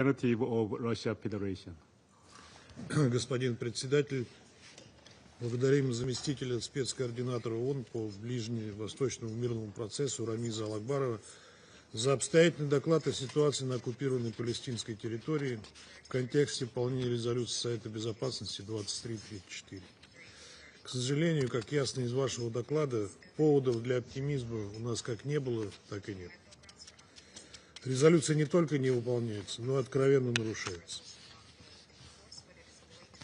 of Russia Federation. Господин председатель, благодарим заместителя спецкоординатора ООН по ближневосточному мирному процессу Рамиза Алакбарова за обстоятельный доклад о ситуации на оккупированной палестинской территории в контексте выполнения резолюции Совета Безопасности 2334. К сожалению, как ясно из вашего доклада, поводов для оптимизма у нас как не было, так и нет. Резолюция не только не выполняется, но и откровенно нарушается.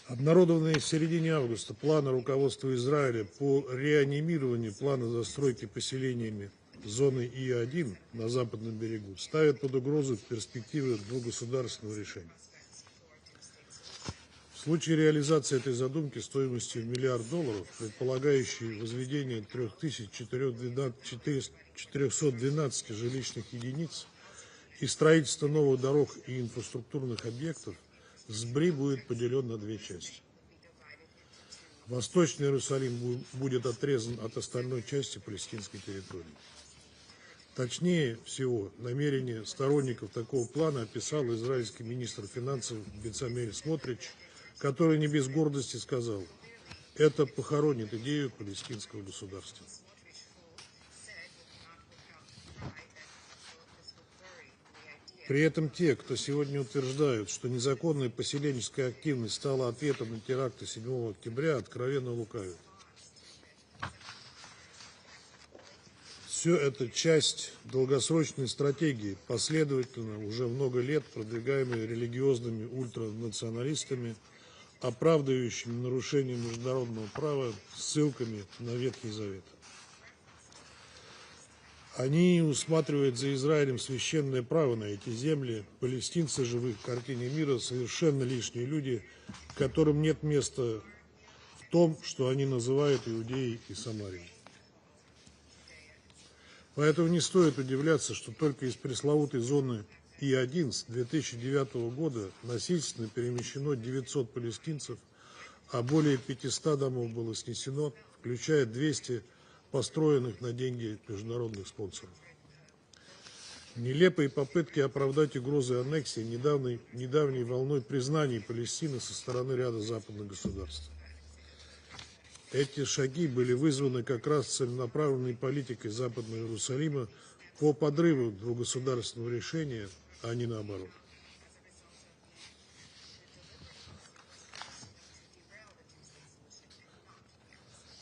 Обнародованные в середине августа планы руководства Израиля по реанимированию плана застройки поселениями зоны И-1 на западном берегу ставят под угрозу перспективы двухгосударственного решения. В случае реализации этой задумки стоимостью в $1 миллиард, предполагающей возведение 3412 жилищных единиц и строительство новых дорог и инфраструктурных объектов, СБРИ будет поделен на две части. Восточный Иерусалим будет отрезан от остальной части палестинской территории. Точнее всего, намерение сторонников такого плана описал израильский министр финансов Бецалель Смотрич, который не без гордости сказал: это похоронит идею палестинского государства. При этом те, кто сегодня утверждают, что незаконная поселенческая активность стала ответом на теракты 7 октября, откровенно лукавят. Все это часть долгосрочной стратегии, последовательно уже много лет продвигаемой религиозными ультранационалистами, оправдывающими нарушение международного права ссылками на Ветхий Завет. Они усматривают за Израилем священное право на эти земли. Палестинцы же в их картине мира совершенно лишние люди, которым нет места в том, что они называют Иудеей и Самарией. Поэтому не стоит удивляться, что только из пресловутой зоны И-1 с 2009 года насильственно перемещено 900 палестинцев, а более 500 домов было снесено, включая 200 построенных на деньги международных спонсоров. Нелепые попытки оправдать угрозы аннексии недавней волной признаний Палестины со стороны ряда западных государств. Эти шаги были вызваны как раз целенаправленной политикой Западного Иерусалима по подрыву двухгосударственного решения, а не наоборот.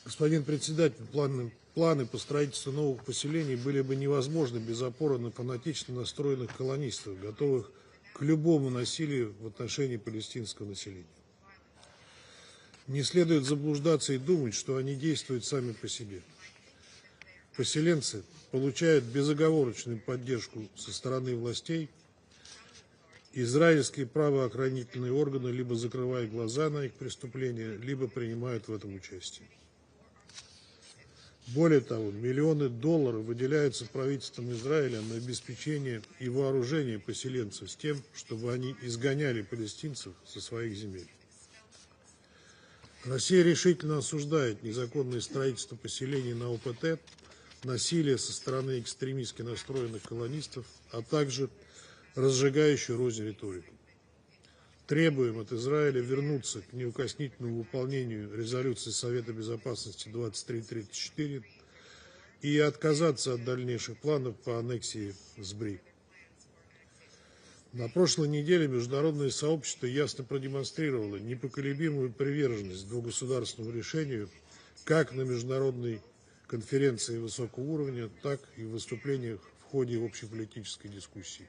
Господин председатель, планы по строительству новых поселений были бы невозможны без опоры на фанатично настроенных колонистов, готовых к любому насилию в отношении палестинского населения. Не следует заблуждаться и думать, что они действуют сами по себе. Поселенцы получают безоговорочную поддержку со стороны властей. Израильские правоохранительные органы либо закрывают глаза на их преступления, либо принимают в этом участие. Более того, миллионы долларов выделяются правительством Израиля на обеспечение и вооружение поселенцев с тем, чтобы они изгоняли палестинцев со своих земель. Россия решительно осуждает незаконное строительство поселений на ОПТ, насилие со стороны экстремистски настроенных колонистов, а также разжигающую рознь риторику. Требуем от Израиля вернуться к неукоснительному выполнению резолюции Совета Безопасности 2334 и отказаться от дальнейших планов по аннексии СБРИ. На прошлой неделе международное сообщество ясно продемонстрировало непоколебимую приверженность двухгосударственному решению как на международной конференции высокого уровня, так и в выступлениях в ходе общеполитической дискуссии.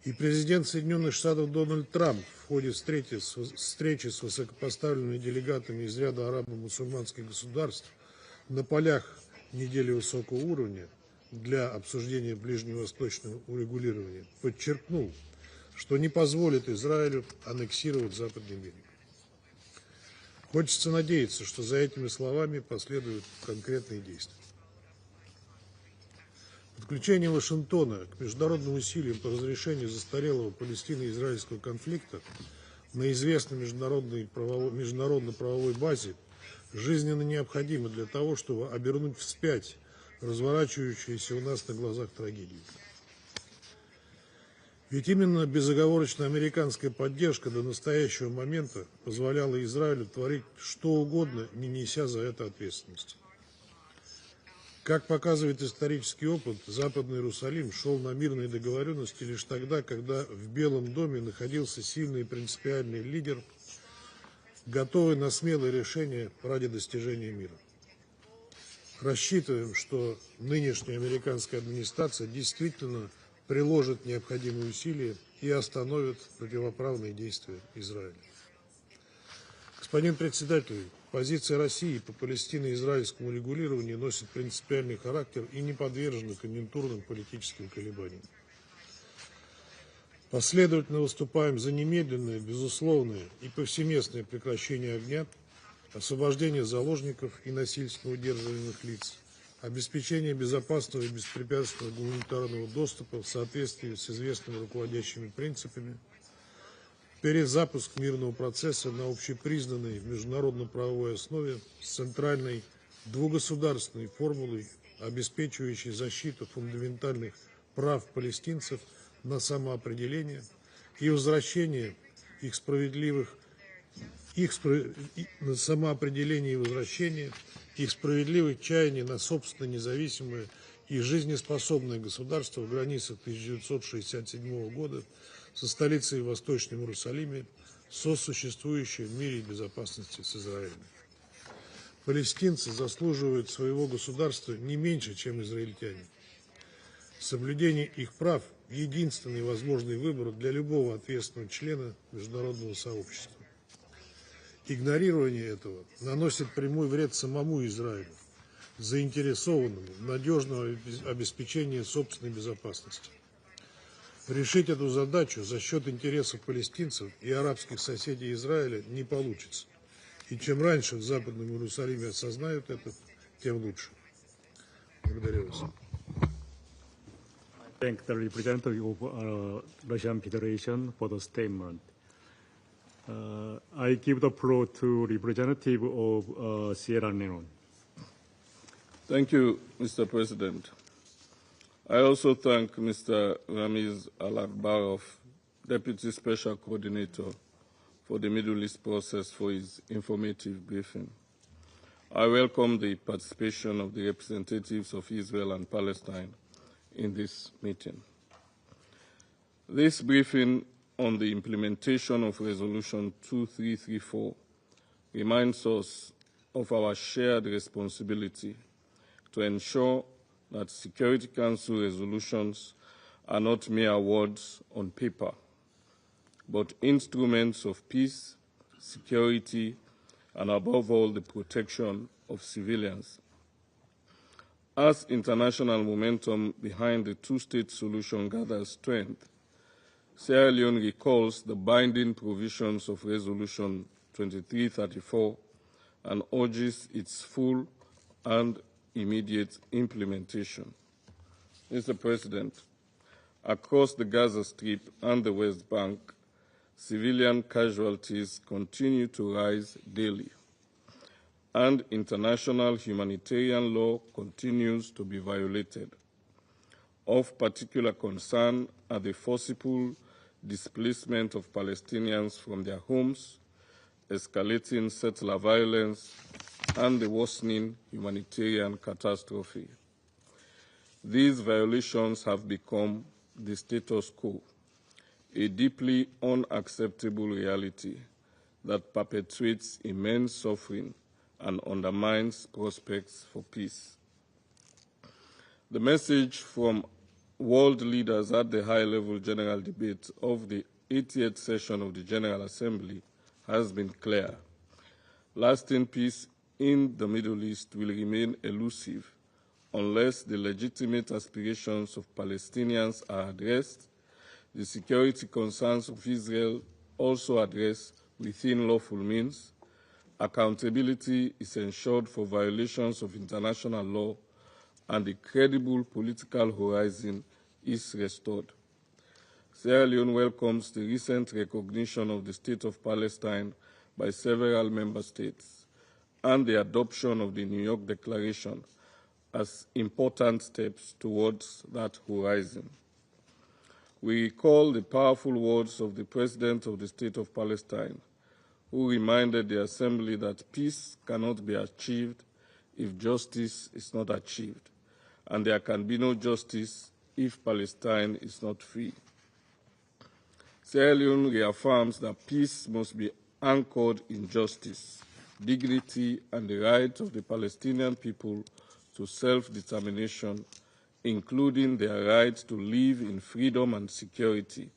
И президент Соединенных Штатов Дональд Трамп в ходе встречи с высокопоставленными делегатами из ряда арабо-мусульманских государств на полях недели высокого уровня для обсуждения ближневосточного урегулирования подчеркнул, что не позволит Израилю аннексировать Западный берег. Хочется надеяться, что за этими словами последуют конкретные действия. Подключение Вашингтона к международным усилиям по разрешению застарелого палестино-израильского конфликта на известной международно-правовой базе жизненно необходимо для того, чтобы обернуть вспять разворачивающуюся у нас на глазах трагедию. Ведь именно безоговорочная американская поддержка до настоящего момента позволяла Израилю творить что угодно, не неся за это ответственности. Как показывает исторический опыт, Западный Иерусалим шел на мирные договоренности лишь тогда, когда в Белом доме находился сильный и принципиальный лидер, готовый на смелые решения ради достижения мира. Рассчитываем, что нынешняя американская администрация действительно приложит необходимые усилия и остановит противоправные действия Израиля. Господин председатель, позиция России по палестино-израильскому регулированию носит принципиальный характер и не подвержена конъюнктурным политическим колебаниям. Последовательно выступаем за немедленное, безусловное и повсеместное прекращение огня, освобождение заложников и насильственно удерживаемых лиц, обеспечение безопасного и беспрепятственного гуманитарного доступа в соответствии с известными руководящими принципами, перезапуск мирного процесса на общепризнанной международно-правовой основе с центральной двугосударственной формулой, обеспечивающей защиту фундаментальных прав палестинцев на самоопределение и возвращение их справедливых чаяний на собственно независимое и жизнеспособное государство в границах 1967 года со столицей в Восточном Иерусалиме, сосуществующей в мире и безопасности с Израилем. Палестинцы заслуживают своего государства не меньше, чем израильтяне. Соблюдение их прав – единственный возможный выбор для любого ответственного члена международного сообщества. Игнорирование этого наносит прямой вред самому Израилю, заинтересованному в надежном обеспечении собственной безопасности. Решить эту задачу за счет интересов палестинцев и арабских соседей Израиля не получится. И чем раньше в Западном Иерусалиме осознают это, тем лучше. Благодарю вас. Thank the representative of Russian Federation for the statement. I give the floor to representative of Sierra Leone. Thank you, Mr. President. I also thank Mr. Ramiz Al-Akbarov, Deputy Special Coordinator for the Middle East process, for his informative briefing. I welcome the participation of the representatives of Israel and Palestine in this meeting. This briefing on the implementation of Resolution 2334 reminds us of our shared responsibility to ensure that Security Council resolutions are not mere words on paper, but instruments of peace, security, and above all, the protection of civilians. As international momentum behind the two-state solution gathers strength, Sierra Leone recalls the binding provisions of Resolution 2334 and urges its full and immediate implementation. Mr. President, across the Gaza Strip and the West Bank, civilian casualties continue to rise daily, and international humanitarian law continues to be violated. Of particular concern are the forcible displacement of Palestinians from their homes, escalating settler violence, and the worsening humanitarian catastrophe. These violations have become the status quo, a deeply unacceptable reality that perpetuates immense suffering and undermines prospects for peace. The message from world leaders at the high-level general debate of the 80th session of the General Assembly has been clear. Lasting peace in the Middle East will remain elusive unless the legitimate aspirations of Palestinians are addressed, the security concerns of Israel also addressed within lawful means, accountability is ensured for violations of international law, and a credible political horizon is restored. Sierra Leone welcomes the recent recognition of the State of Palestine by several member states and the adoption of the New York Declaration as important steps towards that horizon. We recall the powerful words of the President of the State of Palestine, who reminded the Assembly that peace cannot be achieved if justice is not achieved, and there can be no justice if Palestine is not free. Sierra Leone reaffirms that peace must be anchored in justice, dignity, and the right of the Palestinian people to self-determination, including their right to live in freedom and security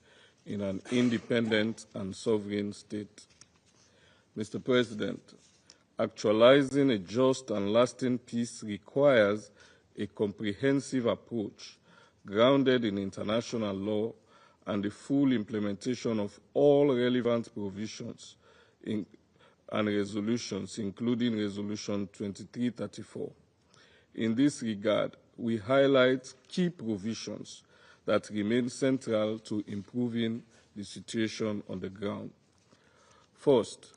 in an independent and sovereign state. Mr. President, actualizing a just and lasting peace requires a comprehensive approach grounded in international law and the full implementation of all relevant provisions and resolutions, including Resolution 2334. In this regard, we highlight key provisions that remain central to improving the situation on the ground. First,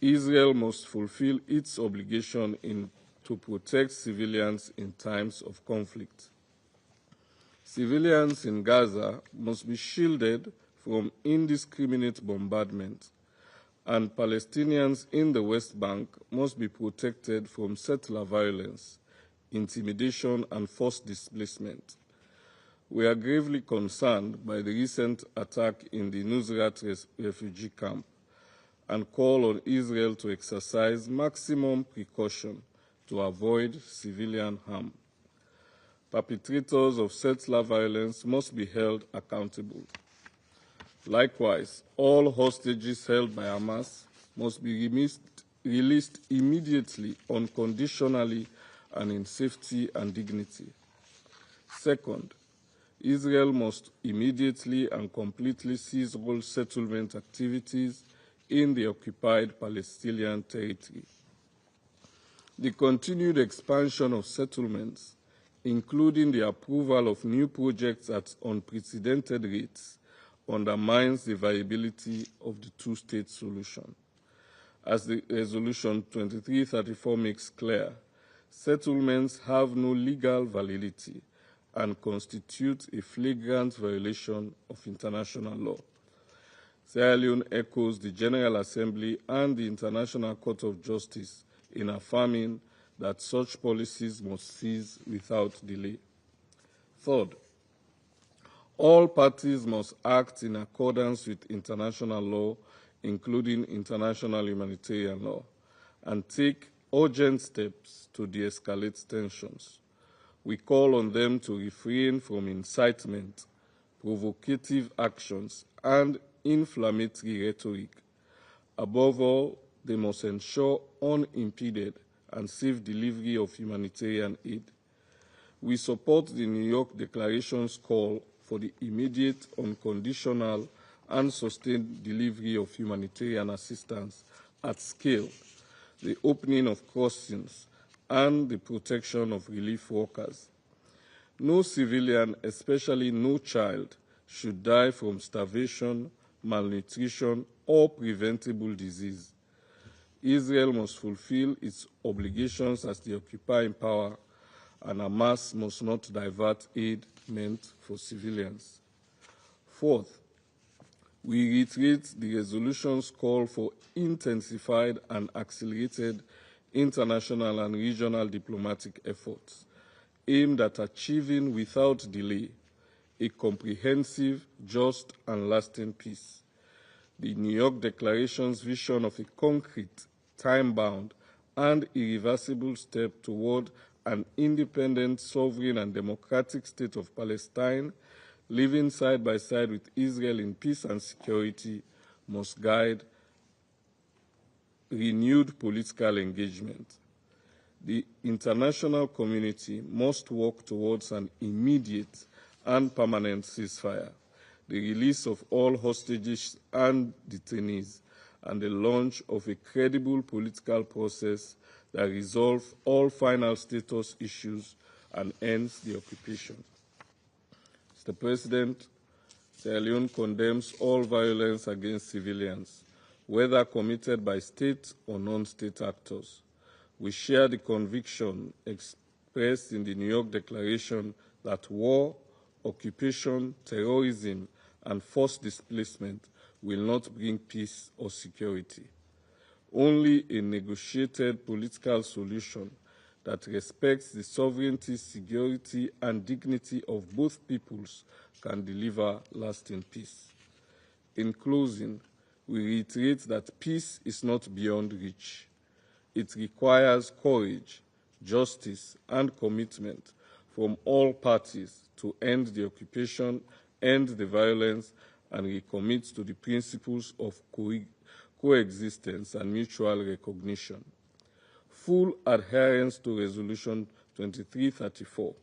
Israel must fulfill its obligation to protect civilians in times of conflict. Civilians in Gaza must be shielded from indiscriminate bombardment, and Palestinians in the West Bank must be protected from settler violence, intimidation, and forced displacement. We are gravely concerned by the recent attack in the Nusrat refugee camp and call on Israel to exercise maximum precaution to avoid civilian harm. Perpetrators of settler violence must be held accountable. Likewise, all hostages held by Hamas must be released immediately, unconditionally, and in safety and dignity. Second, Israel must immediately and completely cease all settlement activities in the occupied Palestinian territory. The continued expansion of settlements, including the approval of new projects at unprecedented rates, undermines the viability of the two-state solution. As the Resolution 2334 makes clear, settlements have no legal validity and constitute a flagrant violation of international law. Sierra Leone echoes the General Assembly and the International Court of Justice in affirming that such policies must cease without delay. Third, all parties must act in accordance with international law, including international humanitarian law, and take urgent steps to de-escalate tensions. We call on them to refrain from incitement, provocative actions, and inflammatory rhetoric. Above all, they must ensure unimpeded and safe delivery of humanitarian aid. We support the New York Declaration's call for the immediate, unconditional, and sustained delivery of humanitarian assistance at scale, the opening of crossings, and the protection of relief workers. No civilian, especially no child, should die from starvation, malnutrition, or preventable disease. Israel must fulfill its obligations as the occupying power, and Hamas must not divert aid meant for civilians. Fourth, we reiterate the resolution's call for intensified and accelerated international and regional diplomatic efforts aimed at achieving without delay a comprehensive, just, and lasting peace. The New York Declaration's vision of a concrete, time-bound, and irreversible step toward an independent, sovereign, and democratic state of Palestine, living side by side with Israel in peace and security, must guide renewed political engagement. The international community must work towards an immediate and permanent ceasefire, the release of all hostages and detainees, and the launch of a credible political process that resolves all final status issues and ends the occupation. Mr. President, Sierra Leone condemns all violence against civilians, whether committed by state or non-state actors. We share the conviction expressed in the New York Declaration that war occupation, terrorism, and forced displacement will not bring peace or security. Only a negotiated political solution that respects the sovereignty, security, and dignity of both peoples can deliver lasting peace. In closing, we reiterate that peace is not beyond reach. It requires courage, justice, and commitment from all parties to end the occupation, end the violence, and recommit to the principles of coexistence and mutual recognition. Full adherence to Resolution 2334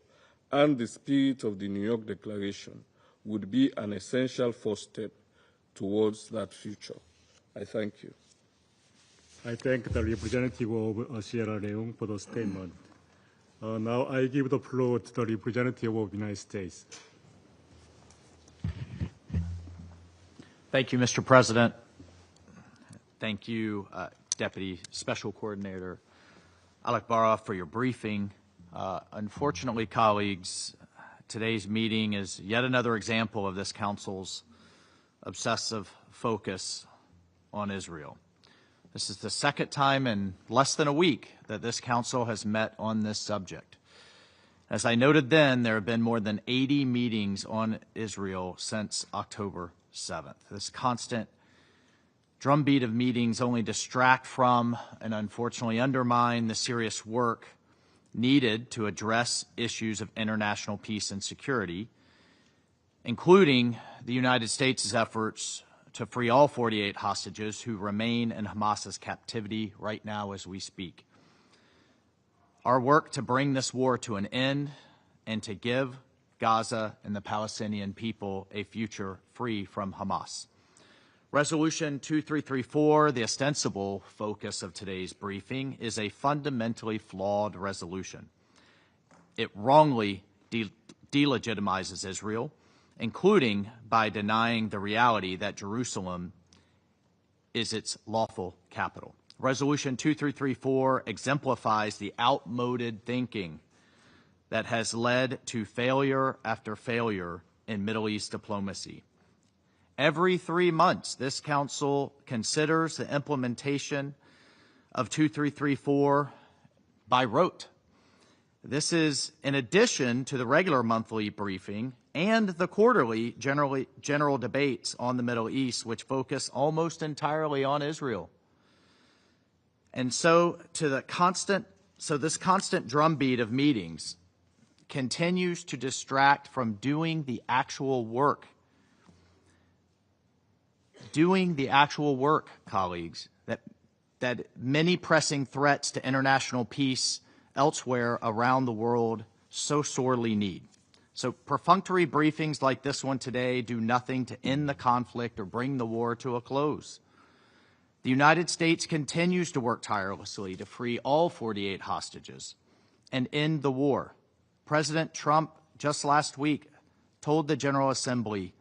and the spirit of the New York Declaration would be an essential first step towards that future. I thank you. I thank the representative of Sierra Leone for the statement. Now I give the floor to the representative of the United States. Thank you, Mr. President. Thank you, Deputy Special Coordinator Alakbarov, for your briefing. Unfortunately, colleagues, today's meeting is yet another example of this Council's obsessive focus on Israel. This is the second time in less than a week that this Council has met on this subject. As I noted then, there have been more than 80 meetings on Israel since October 7th. This constant drumbeat of meetings only distract from and unfortunately undermine the serious work needed to address issues of international peace and security, including the United States' efforts to free all 48 hostages who remain in Hamas's captivity right now as we speak. Our work to bring this war to an end and to give Gaza and the Palestinian people a future free from Hamas. Resolution 2334, the ostensible focus of today's briefing, is a fundamentally flawed resolution. It wrongly delegitimizes Israel, including by denying the reality that Jerusalem is its lawful capital. Resolution 2334 exemplifies the outmoded thinking that has led to failure after failure in Middle East diplomacy. Every 3 months, this Council considers the implementation of 2334 by rote. This is in addition to the regular monthly briefing and the quarterly general debates on the Middle East, which focus almost entirely on Israel. And so this constant drumbeat of meetings continues to distract from doing the actual work. Doing the actual work, colleagues, that many pressing threats to international peace elsewhere around the world so sorely need. So perfunctory briefings like this one today do nothing to end the conflict or bring the war to a close. The United States continues to work tirelessly to free all 48 hostages and end the war. President Trump just last week told the General Assembly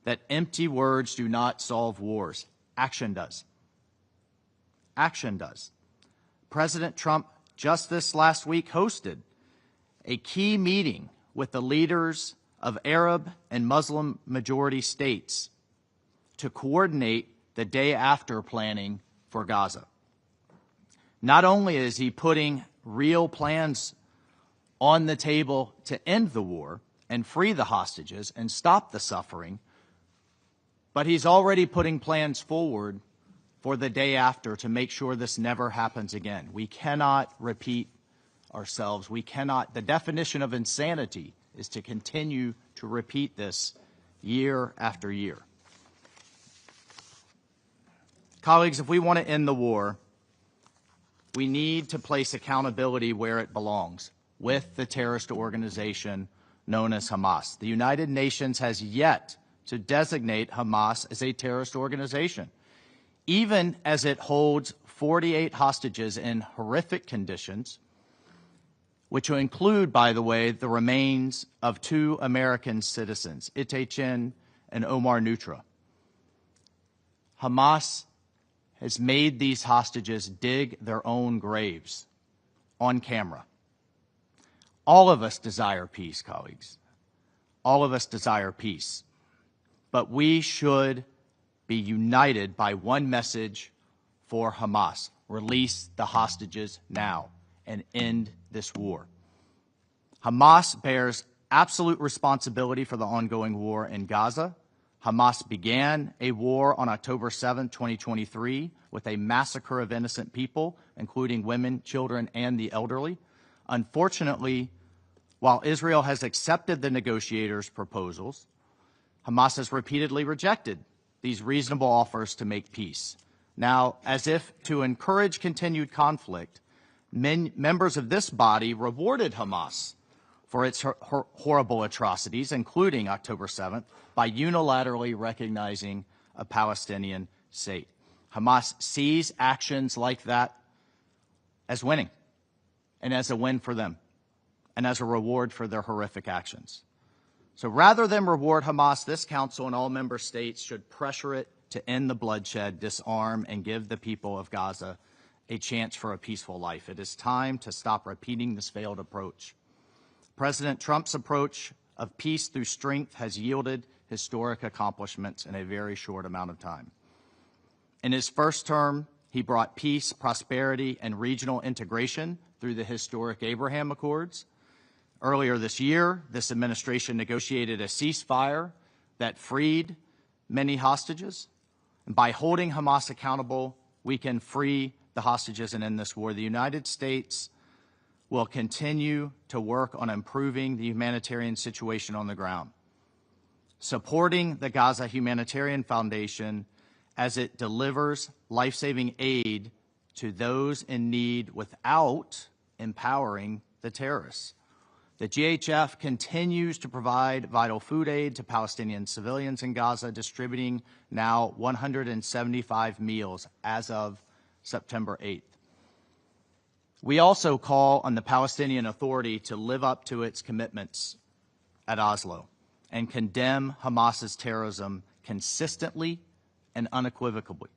that empty words do not solve wars. Action does. Action does. President Trump just this last week hosted a key meeting with the leaders of Arab and Muslim majority states to coordinate the day after planning for Gaza. Not only is he putting real plans on the table to end the war and free the hostages and stop the suffering, but he's already putting plans forward for the day after to make sure this never happens again. We cannot repeat ourselves. We cannot. The definition of insanity is to continue to repeat this year after year. Colleagues, if we want to end the war, we need to place accountability where it belongs, with the terrorist organization known as Hamas. The United Nations has yet to designate Hamas as a terrorist organization, even as it holds 48 hostages in horrific conditions, which will include, by the way, the remains of 2 American citizens, Ite Chin and Omar Nutra. Hamas has made these hostages dig their own graves on camera. All of us desire peace, colleagues. all of us desire peace, but we should be united by one message for Hamas: release the hostages now and end this war. Hamas bears absolute responsibility for the ongoing war in Gaza. Hamas began a war on October 7, 2023, with a massacre of innocent people, including women, children, and the elderly. Unfortunately, while Israel has accepted the negotiators' proposals, Hamas has repeatedly rejected these reasonable offers to make peace. Now, as if to encourage continued conflict, members of this body rewarded Hamas for its horrible atrocities, including October 7th, by unilaterally recognizing a Palestinian state. Hamas sees actions like that as winning, and as a win for them, and as a reward for their horrific actions. So rather than reward Hamas, this Council and all member states should pressure it to end the bloodshed, disarm, and give the people of Gaza a chance for a peaceful life. It is time to stop repeating this failed approach. President Trump's approach of peace through strength has yielded historic accomplishments in a very short amount of time. In his first term, he brought peace, prosperity, and regional integration through the historic Abraham Accords. Earlier this year, this administration negotiated a ceasefire that freed many hostages. And by holding Hamas accountable, we can free the hostages and end this war. The United States will continue to work on improving the humanitarian situation on the ground, supporting the Gaza Humanitarian Foundation as it delivers life-saving aid to those in need without empowering the terrorists. The GHF continues to provide vital food aid to Palestinian civilians in Gaza, distributing now 175 meals as of September 8th. We also call on the Palestinian Authority to live up to its commitments at Oslo and condemn Hamas's terrorism consistently and unequivocally,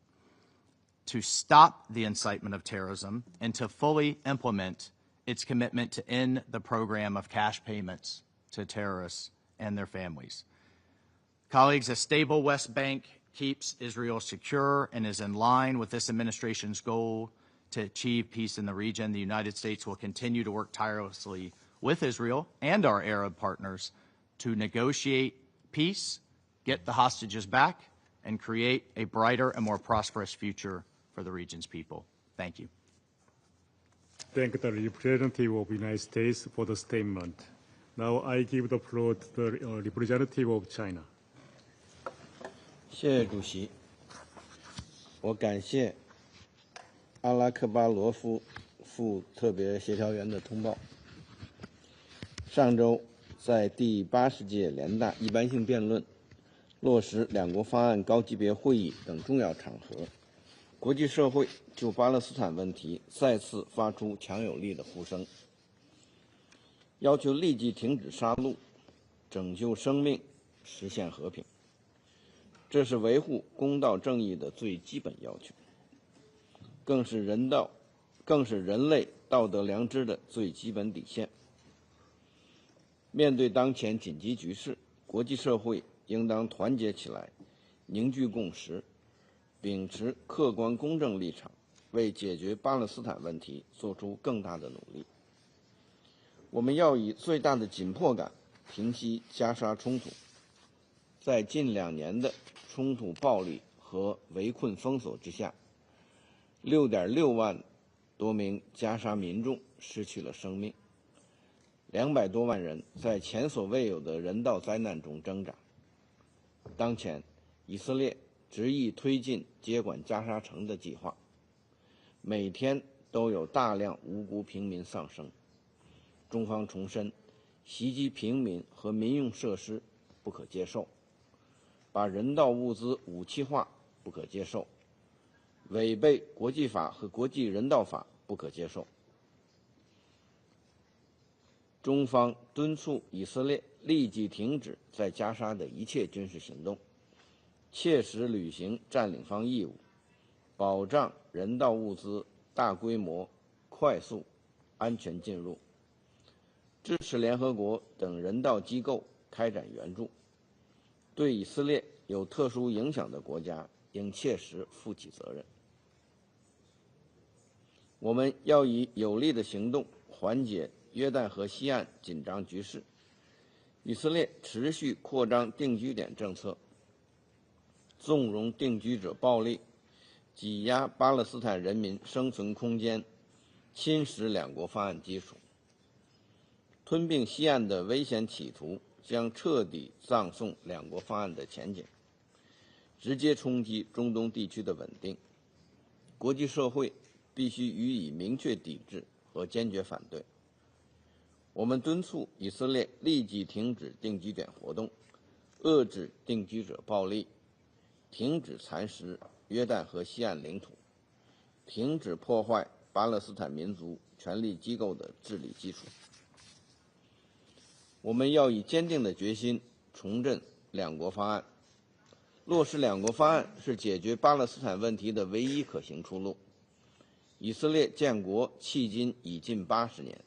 to stop the incitement of terrorism and to fully implement its commitment to end the program of cash payments to terrorists and their families. Colleagues, a stable West Bank keeps Israel secure and is in line with this administration's goal to achieve peace in the region. The United States will continue to work tirelessly with Israel and our Arab partners to negotiate peace, get the hostages back, and create a brighter and more prosperous future for the region's people. Thank you. Thank the representative of the United States for the statement. Now I give the floor to the representative of China. 谢谢主席，我感谢阿拉克巴罗夫副特别协调员的通报。上周，在第80届联大一般性辩论、落实两国方案高级别会议等重要场合，国际社会就巴勒斯坦问题再次发出强有力的呼声，要求立即停止杀戮，拯救生命，实现和平。这是维护公道正义的最基本要求，更是人类道德良知的最基本底线。面对当前紧急局势，国际社会应当团结起来，凝聚共识，秉持客观公正立场，为解决巴勒斯坦问题做出更大的努力。我们要以最大的紧迫感平息加沙冲突。在近2年的冲突暴力和围困封锁之下，6.6万多名加沙民众失去了生命，200多万人在前所未有的人道灾难中挣扎。当前，以色列执意推进接管加沙城的计划，每天都有大量无辜平民丧生。中方重申，袭击平民和民用设施不可接受，把人道物资武器化不可接受，违背国际法和国际人道法不可接受。中方敦促以色列立即停止在加沙的一切军事行动，切实履行占领方义务，保障人道物资大规模、快速、安全进入，支持联合国等人道机构开展援助。对以色列有特殊影响的国家应切实负起责任。我们要以有力的行动缓解约旦河西岸紧张局势。以色列持续扩张定居点政策，纵容定居者暴力，挤压巴勒斯坦人民生存空间，侵蚀两国方案基础。吞并西岸的危险企图将彻底葬送两国方案的前景，直接冲击中东地区的稳定。国际社会必须予以明确抵制和坚决反对。我们敦促以色列立即停止定居点活动，遏制定居者暴力，停止蚕食约旦河西岸领土，停止破坏巴勒斯坦民族权力机构的治理基础。我们要以坚定的决心重振两国方案。落实两国方案是解决巴勒斯坦问题的唯一可行出路。以色列建国迄今已近80年，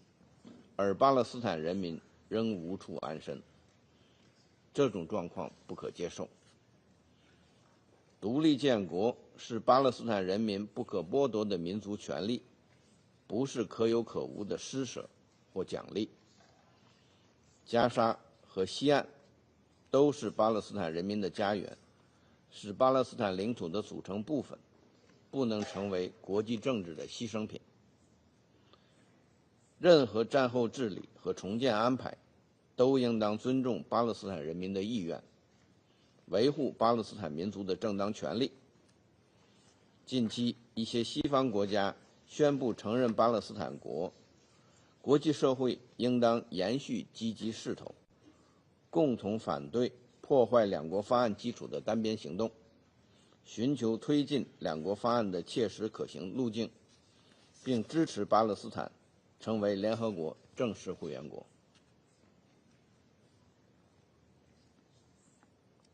而巴勒斯坦人民仍无处安身，这种状况不可接受。独立建国是巴勒斯坦人民不可剥夺的民族权利，不是可有可无的施舍或奖励。加沙和西岸都是巴勒斯坦人民的家园，是巴勒斯坦领土的组成部分，不能成为国际政治的牺牲品。任何战后治理和重建安排都应当尊重巴勒斯坦人民的意愿，维护巴勒斯坦民族的正当权利。近期，一些西方国家宣布承认巴勒斯坦国，国际社会应当延续积极势头，共同反对破坏两国方案基础的单边行动，寻求推进两国方案的切实可行路径，并支持巴勒斯坦成为联合国正式会员国。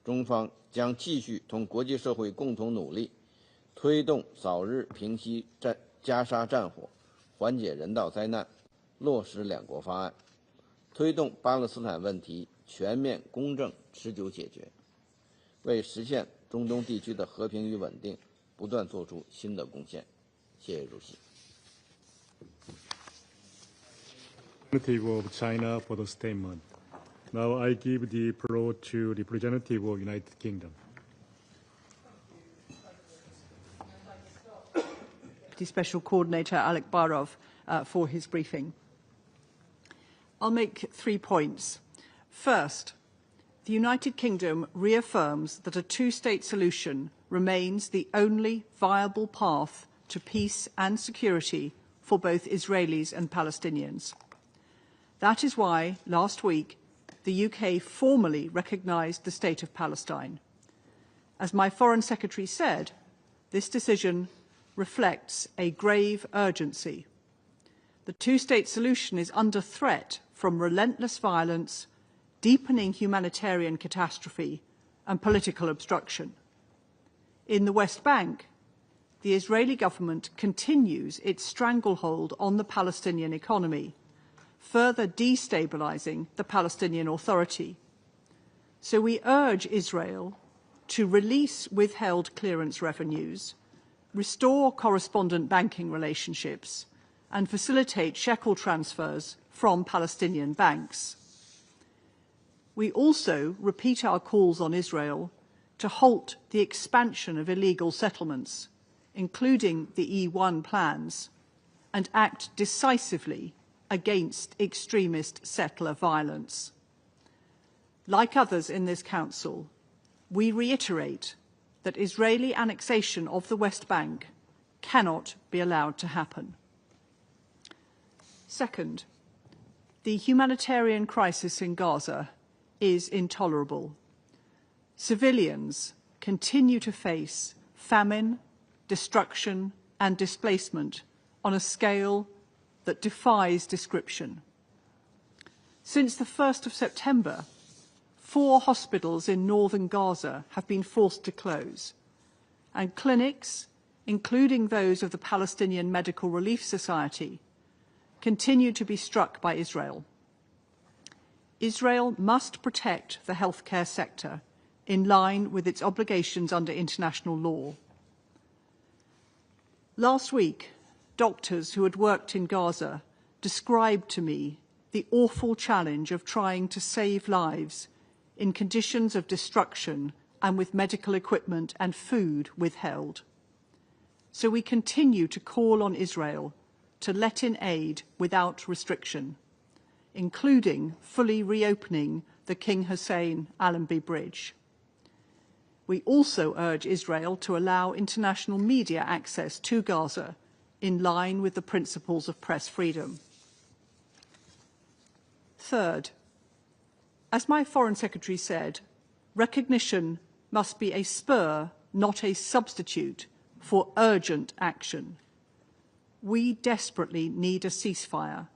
中方将继续同国际社会共同努力，推动早日平息加沙战火，缓解人道灾难，落实两国方案，推动巴勒斯坦问题全面、公正、持久解决，为实现中东地区的和平与稳定不断做出新的贡献。谢谢主席。Representative of China for the statement. Now I give the floor to Representative of United Kingdom. Deputy Special Coordinator Alec Barov for his briefing. I'll make 3 points. First, the United Kingdom reaffirms that a two-state solution remains the only viable path to peace and security for both Israelis and Palestinians. That is why, last week, the UK formally recognised the State of Palestine. As my Foreign Secretary said, this decision reflects a grave urgency. The two-state solution is under threat from relentless violence, deepening humanitarian catastrophe, and political obstruction. In the West Bank, the Israeli government continues its stranglehold on the Palestinian economy, further destabilising the Palestinian Authority. So we urge Israel to release withheld clearance revenues, restore correspondent banking relationships, and facilitate shekel transfers from Palestinian banks. We also repeat our calls on Israel to halt the expansion of illegal settlements, including the E1 plans, and act decisively against extremist settler violence. Like others in this Council, we reiterate that Israeli annexation of the West Bank cannot be allowed to happen. Second, the humanitarian crisis in Gaza is intolerable. Civilians continue to face famine, destruction, and displacement on a scale that defies description. Since the 1st of September, 4 hospitals in northern Gaza have been forced to close, and clinics, including those of the Palestinian Medical Relief Society, continue to be struck by Israel. Israel must protect the healthcare sector in line with its obligations under international law. Last week, doctors who had worked in Gaza described to me the awful challenge of trying to save lives in conditions of destruction and with medical equipment and food withheld. So we continue to call on Israel to let in aid without restriction, including fully reopening the King Hussein Allenby Bridge. We also urge Israel to allow international media access to Gaza in line with the principles of press freedom. Third, as my Foreign Secretary said, recognition must be a spur, not a substitute, for urgent action. We desperately need a ceasefire,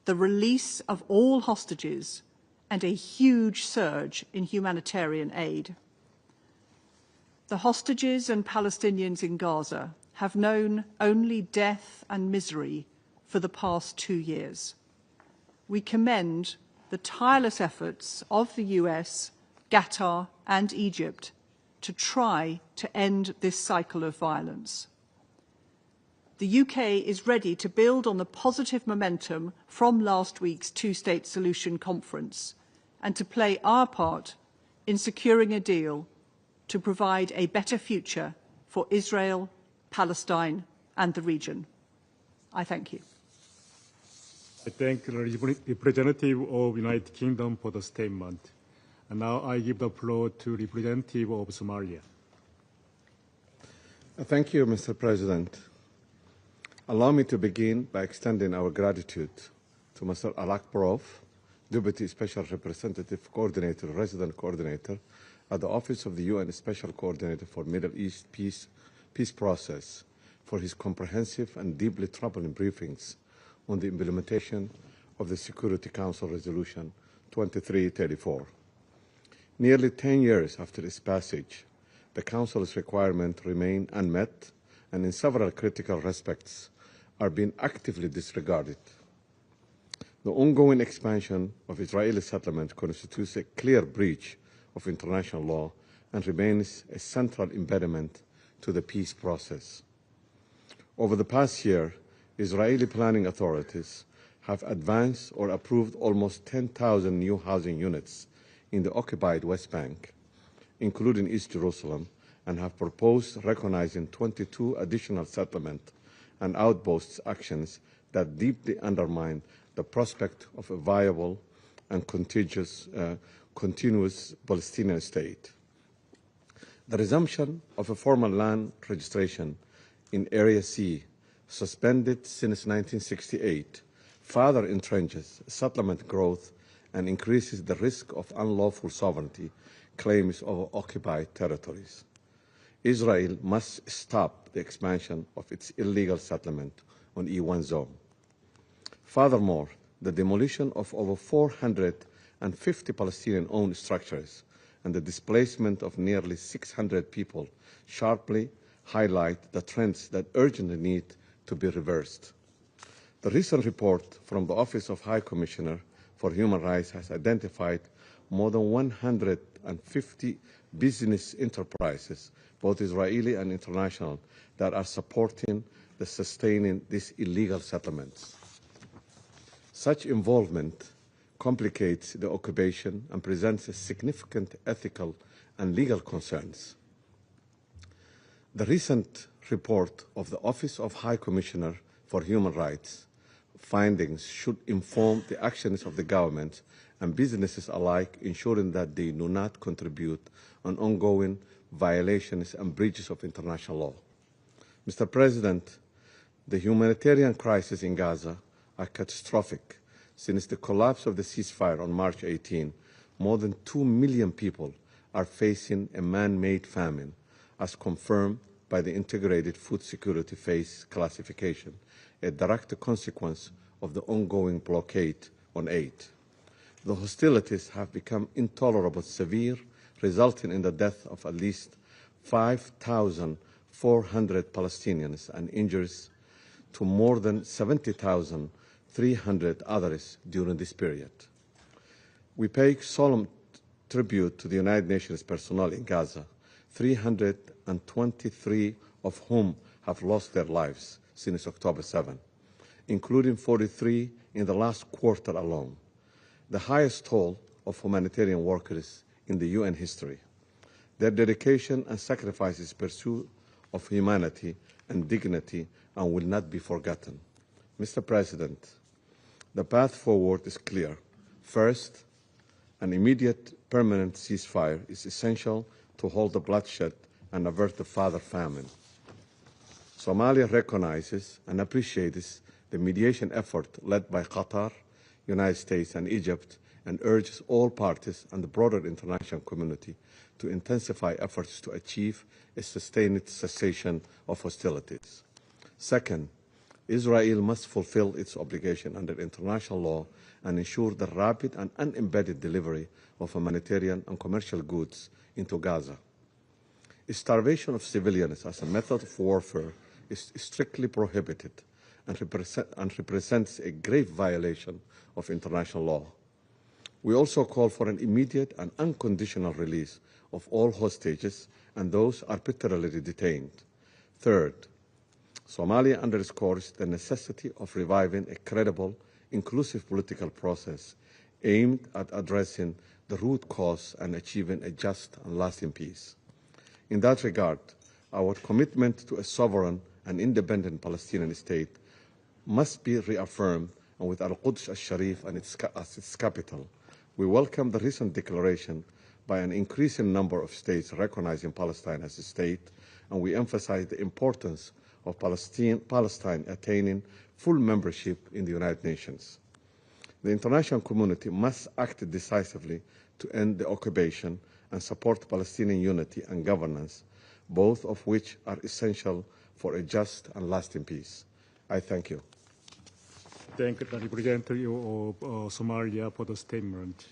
the release of all hostages, and a huge surge in humanitarian aid. The hostages and Palestinians in Gaza have known only death and misery for the past 2 years. We commend the tireless efforts of the US, Qatar and Egypt to try to end this cycle of violence. The UK is ready to build on the positive momentum from last week's two-state solution conference and to play our part in securing a deal to provide a better future for Israel, Palestine and the region. I thank you. I thank the representative of United Kingdom for the statement. And now I give the floor to representative of Somalia. Thank you, Mr. President. Allow me to begin by extending our gratitude to Mr. Alak Barov, Deputy Special Representative Coordinator, Resident Coordinator at the Office of the UN Special Coordinator for Middle East Peace Process, for his comprehensive and deeply troubling briefings on the implementation of the Security Council Resolution 2334. Nearly 10 years after its passage, the Council's requirements remain unmet and in several critical respects are being actively disregarded. The ongoing expansion of Israeli settlement constitutes a clear breach of international law and remains a central impediment to the peace process. Over the past year, Israeli planning authorities have advanced or approved almost 10,000 new housing units in the occupied West Bank, including East Jerusalem, and have proposed recognizing 22 additional settlement and outposts actions that deeply undermine the prospect of a viable and continuous Palestinian state. The resumption of a formal land registration in Area C, suspended since 1968, further entrenches settlement growth and increases the risk of unlawful sovereignty claims over occupied territories. Israel must stop the expansion of its illegal settlement on E1 zone. Furthermore, the demolition of over 450 Palestinian-owned structures and the displacement of nearly 600 people sharply highlight the trends that urgently need to be reversed. The recent report from the Office of High Commissioner for Human Rights has identified more than 150 business enterprises, both Israeli and international, that are supporting the sustaining these illegal settlements. Such involvement complicates the occupation and presents a significant ethical and legal concerns. The recent report of the Office of High Commissioner for Human Rights findings should inform the actions of the government and businesses alike, ensuring that they do not contribute on ongoing violations and breaches of international law. Mr. President, the humanitarian crisis in Gaza are catastrophic. Since the collapse of the ceasefire on March 18, more than 2 million people are facing a man-made famine, as confirmed by the Integrated Food Security Phase classification, a direct consequence of the ongoing blockade on aid. The hostilities have become intolerably severe, resulting in the death of at least 5,400 Palestinians and injuries to more than 70,300 others during this period. We pay solemn tribute to the United Nations personnel in Gaza, 323 of whom have lost their lives since October 7, including 43 in the last quarter alone, the highest toll of humanitarian workers in the UN history. Their dedication and sacrifices pursuit of humanity and dignity and will not be forgotten. Mr. President, the path forward is clear. First, an immediate permanent ceasefire is essential to halt the bloodshed and avert the further famine. Somalia recognizes and appreciates the mediation effort led by Qatar, United States, and Egypt, and urges all parties and the broader international community to intensify efforts to achieve a sustained cessation of hostilities. Second, Israel must fulfill its obligation under international law and ensure the rapid and unembedded delivery of humanitarian and commercial goods into Gaza. Starvation of civilians as a method of warfare is strictly prohibited and represents a grave violation of international law. We also call for an immediate and unconditional release of all hostages and those arbitrarily detained. Third, Somalia underscores the necessity of reviving a credible, inclusive political process aimed at addressing the root cause and achieving a just and lasting peace. In that regard, our commitment to a sovereign and independent Palestinian state must be reaffirmed, and with Al-Quds al-Sharif as its capital, we welcome the recent declaration by an increasing number of states recognizing Palestine as a state, and we emphasize the importance of Palestine attaining full membership in the United Nations. The international community must act decisively to end the occupation and support Palestinian unity and governance, both of which are essential for a just and lasting peace. I thank you. Thank the representative of Somalia for the statement.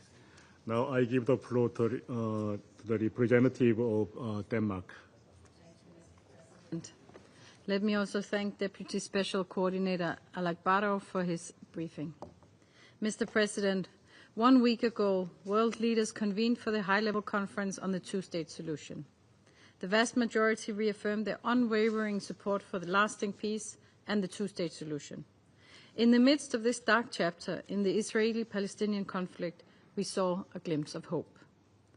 Now I give the floor to the representative of Denmark. Let me also thank Deputy Special Coordinator Alak Barov for his briefing. Mr. President, 1 week ago, world leaders convened for the high-level conference on the two-state solution. The vast majority reaffirmed their unwavering support for the lasting peace and the two-state solution. In the midst of this dark chapter in the Israeli-Palestinian conflict, we saw a glimpse of hope,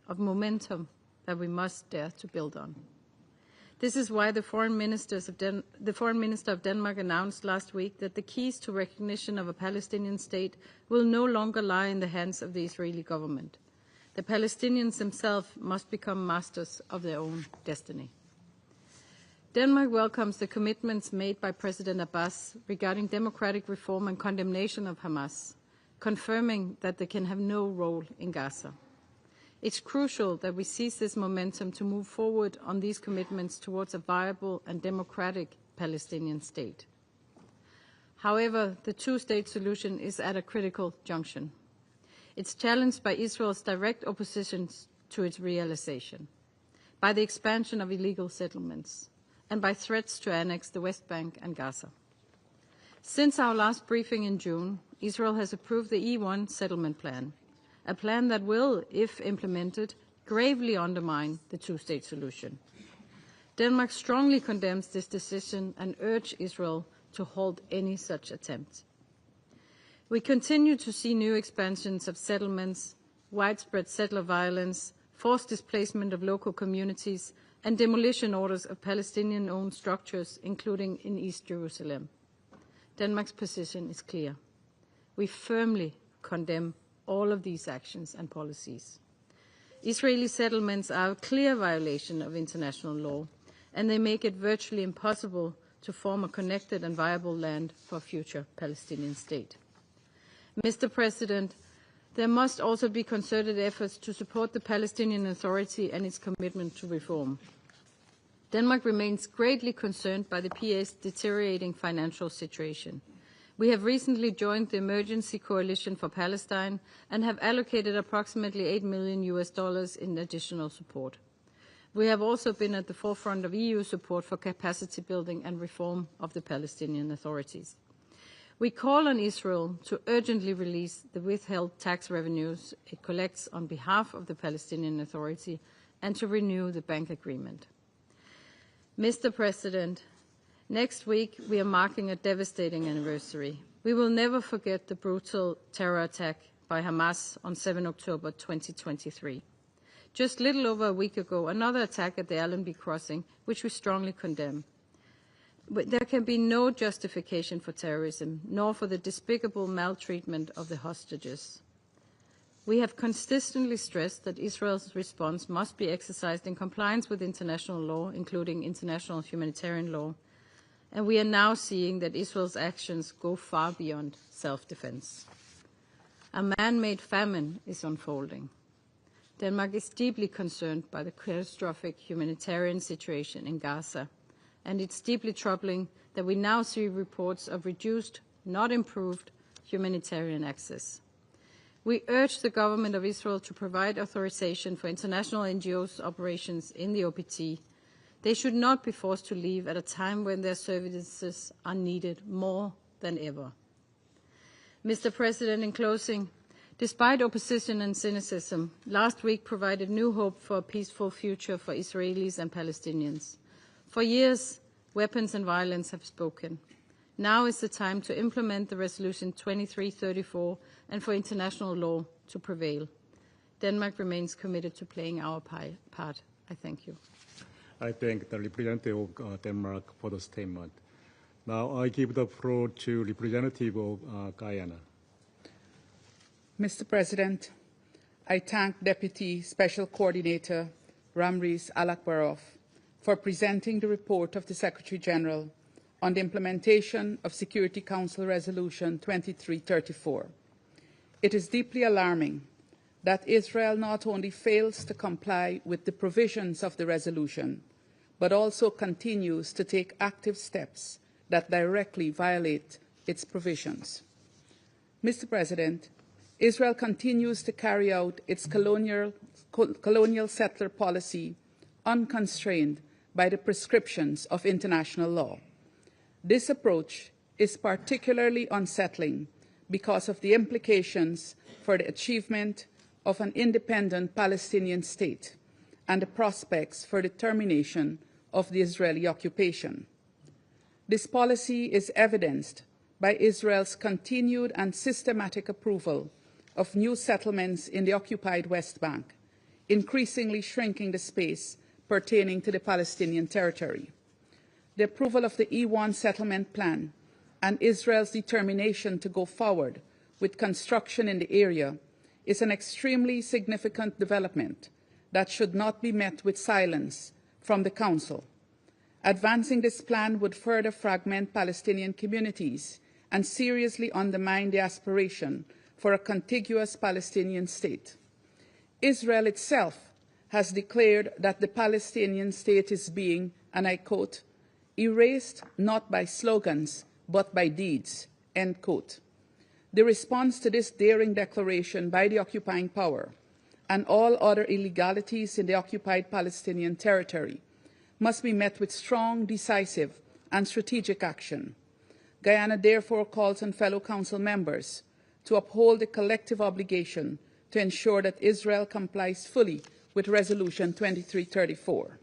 of momentum that we must dare to build on. This is why the Foreign Minister of Denmark announced last week that the keys to recognition of a Palestinian state will no longer lie in the hands of the Israeli government. The Palestinians themselves must become masters of their own destiny. Denmark welcomes the commitments made by President Abbas regarding democratic reform and condemnation of Hamas, confirming that they can have no role in Gaza. It's crucial that we seize this momentum to move forward on these commitments towards a viable and democratic Palestinian state. However, the two-state solution is at a critical junction. It's challenged by Israel's direct opposition to its realization, by the expansion of illegal settlements, and by threats to annex the West Bank and Gaza. Since our last briefing in June, Israel has approved the E1 settlement plan, a plan that will, if implemented, gravely undermine the two-state solution. Denmark strongly condemns this decision and urges Israel to halt any such attempt. We continue to see new expansions of settlements, widespread settler violence, forced displacement of local communities, and demolition orders of Palestinian-owned structures, including in East Jerusalem. Denmark's position is clear. We firmly condemn all of these actions and policies. Israeli settlements are a clear violation of international law, and they make it virtually impossible to form a connected and viable land for a future Palestinian state. Mr. President, there must also be concerted efforts to support the Palestinian Authority and its commitment to reform. Denmark remains greatly concerned by the PA's deteriorating financial situation. We have recently joined the Emergency Coalition for Palestine and have allocated approximately $8 million in additional support. We have also been at the forefront of EU support for capacity building and reform of the Palestinian authorities. We call on Israel to urgently release the withheld tax revenues it collects on behalf of the Palestinian Authority and to renew the bank agreement. Mr. President, next week we are marking a devastating anniversary. We will never forget the brutal terror attack by Hamas on 7 October 2023. Just little over a week ago, another attack at the Allenby crossing, which we strongly condemn. But there can be no justification for terrorism, nor for the despicable maltreatment of the hostages. We have consistently stressed that Israel's response must be exercised in compliance with international law, including international humanitarian law, and we are now seeing that Israel's actions go far beyond self-defense. A man-made famine is unfolding. Denmark is deeply concerned by the catastrophic humanitarian situation in Gaza, and it's deeply troubling that we now see reports of reduced, not improved, humanitarian access. We urge the government of Israel to provide authorization for international NGOs' operations in the OPT. They should not be forced to leave at a time when their services are needed more than ever. Mr. President, in closing, despite opposition and cynicism, last week provided new hope for a peaceful future for Israelis and Palestinians. For years, weapons and violence have spoken. Now is the time to implement the Resolution 2334 and for international law to prevail. Denmark remains committed to playing our part. I thank you. I thank the representative of Denmark for the statement. Now I give the floor to representative of Guyana. Mr. President, I thank Deputy Special Coordinator Ramriz Alakbarov for presenting the report of the Secretary General on the implementation of Security Council Resolution 2334. It is deeply alarming that Israel not only fails to comply with the provisions of the resolution, but also continues to take active steps that directly violate its provisions. Mr. President, Israel continues to carry out its colonial settler policy unconstrained by the prescriptions of international law. This approach is particularly unsettling because of the implications for the achievement of an independent Palestinian state and the prospects for the termination of the Israeli occupation. This policy is evidenced by Israel's continued and systematic approval of new settlements in the occupied West Bank, increasingly shrinking the space pertaining to the Palestinian territory. The approval of the E1 settlement plan and Israel's determination to go forward with construction in the area is an extremely significant development that should not be met with silence from the Council. Advancing this plan would further fragment Palestinian communities and seriously undermine the aspiration for a contiguous Palestinian state. Israel itself has declared that the Palestinian state is being, and I quote, erased not by slogans but by deeds, end quote. The response to this daring declaration by the occupying power and all other illegalities in the occupied Palestinian territory must be met with strong, decisive, and strategic action. Guyana therefore calls on fellow Council members to uphold the collective obligation to ensure that Israel complies fully with Resolution 2334.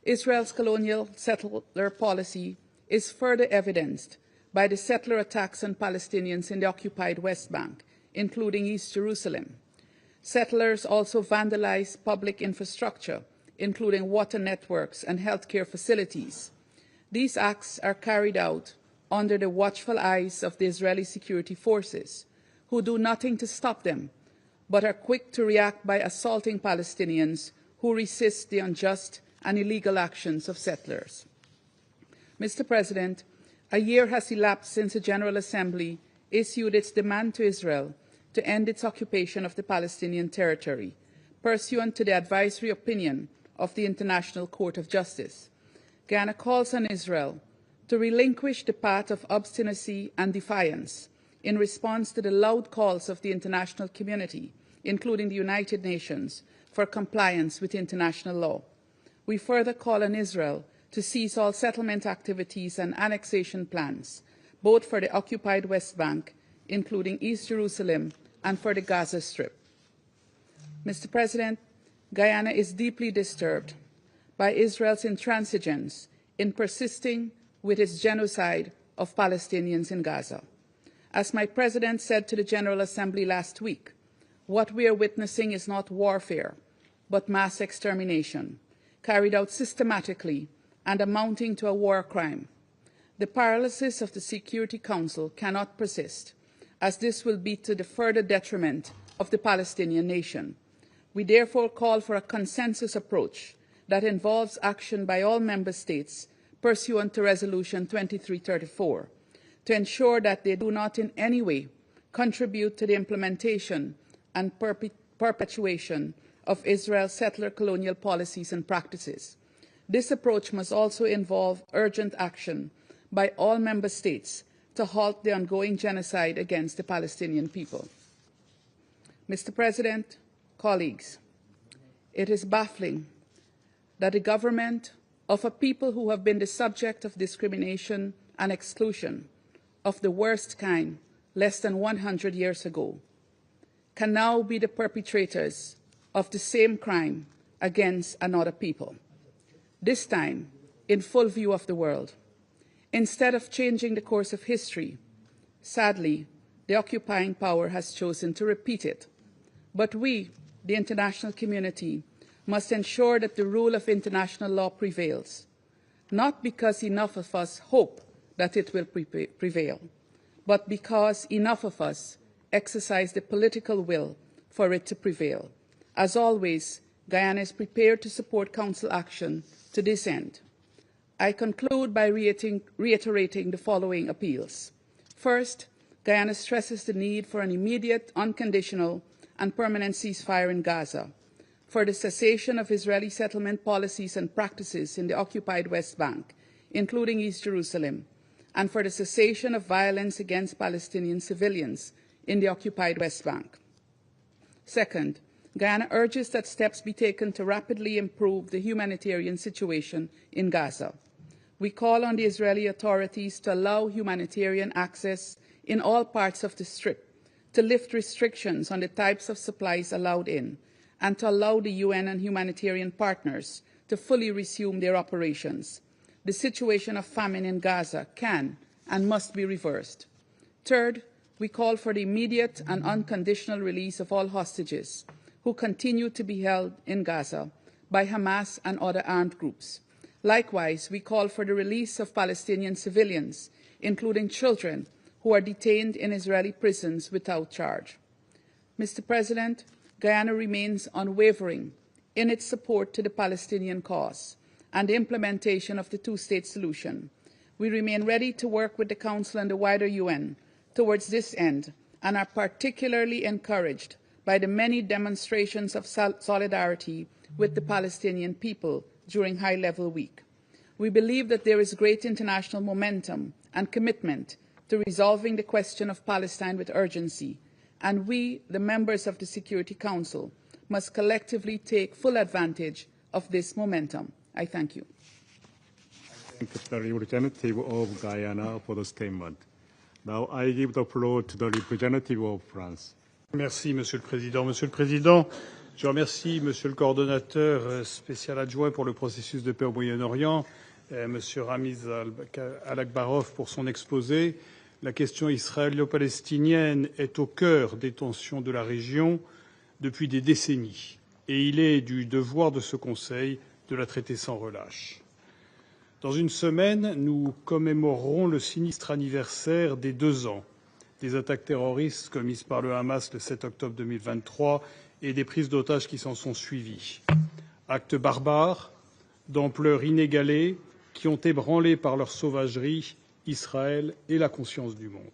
Israel's colonial settler policy is further evidenced by the settler attacks on Palestinians in the occupied West Bank, including East Jerusalem. Settlers also vandalize public infrastructure, including water networks and healthcare facilities. These acts are carried out under the watchful eyes of the Israeli security forces, who do nothing to stop them, but are quick to react by assaulting Palestinians who resist the unjust and illegal actions of settlers. Mr. President, a year has elapsed since the General Assembly issued its demand to Israel to end its occupation of the Palestinian territory, pursuant to the advisory opinion of the International Court of Justice. Guyana calls on Israel to relinquish the path of obstinacy and defiance in response to the loud calls of the international community, including the United Nations, for compliance with international law. We further call on Israel to cease all settlement activities and annexation plans, both for the occupied West Bank, including East Jerusalem, and for the Gaza Strip. Mr. President, Guyana is deeply disturbed by Israel's intransigence in persisting with its genocide of Palestinians in Gaza. As my President said to the General Assembly last week, what we are witnessing is not warfare, but mass extermination, carried out systematically and amounting to a war crime. The paralysis of the Security Council cannot persist, as this will be to the further detriment of the Palestinian nation. We therefore call for a consensus approach that involves action by all member states pursuant to Resolution 2334 to ensure that they do not in any way contribute to the implementation and perpetuation of Israel's settler colonial policies and practices. This approach must also involve urgent action by all member states to halt the ongoing genocide against the Palestinian people. Mr. President, colleagues, it is baffling that the government of a people who have been the subject of discrimination and exclusion of the worst kind less than 100 years ago can now be the perpetrators of the same crime against another people, this time in full view of the world. Instead of changing the course of history, sadly, the occupying power has chosen to repeat it. But we, the international community, must ensure that the rule of international law prevails, not because enough of us hope that it will prevail, but because enough of us exercise the political will for it to prevail. As always, Guyana is prepared to support Council action to this end. I conclude by reiterating the following appeals. First, Guyana stresses the need for an immediate, unconditional, and permanent ceasefire in Gaza, for the cessation of Israeli settlement policies and practices in the occupied West Bank, including East Jerusalem, and for the cessation of violence against Palestinian civilians in the occupied West Bank. Second, Guyana urges that steps be taken to rapidly improve the humanitarian situation in Gaza. We call on the Israeli authorities to allow humanitarian access in all parts of the Strip, to lift restrictions on the types of supplies allowed in, and to allow the UN and humanitarian partners to fully resume their operations. The situation of famine in Gaza can and must be reversed. Third, we call for the immediate and unconditional release of all hostages who continue to be held in Gaza by Hamas and other armed groups. Likewise, we call for the release of Palestinian civilians, including children, who are detained in Israeli prisons without charge. Mr. President, Guyana remains unwavering in its support to the Palestinian cause and the implementation of the two-state solution. We remain ready to work with the Council and the wider UN towards this end and are particularly encouraged by the many demonstrations of solidarity with the Palestinian people during High-Level Week. We believe that there is great international momentum and commitment to resolving the question of Palestine with urgency, and we, the members of the Security Council, must collectively take full advantage of this momentum. I thank you. I thank the representative of Guyana for the statement. Now I give the floor to the representative of France. Merci, Monsieur le Président. Monsieur le Président, je remercie Monsieur le coordonnateur spécial adjoint pour le processus de paix au Moyen-Orient, Monsieur Ramiz Alakbarov, pour son exposé. La question israélo-palestinienne est au cœur des tensions de la région depuis des décennies, et il est du devoir de ce Conseil de la traiter sans relâche. Dans une semaine, nous commémorerons le sinistre anniversaire des 2 ans des attaques terroristes commises par le Hamas le 7 octobre 2023 et des prises d'otages qui s'en sont suivies. Actes barbares, d'ampleur inégalée, qui ont ébranlé par leur sauvagerie Israël et la conscience du monde.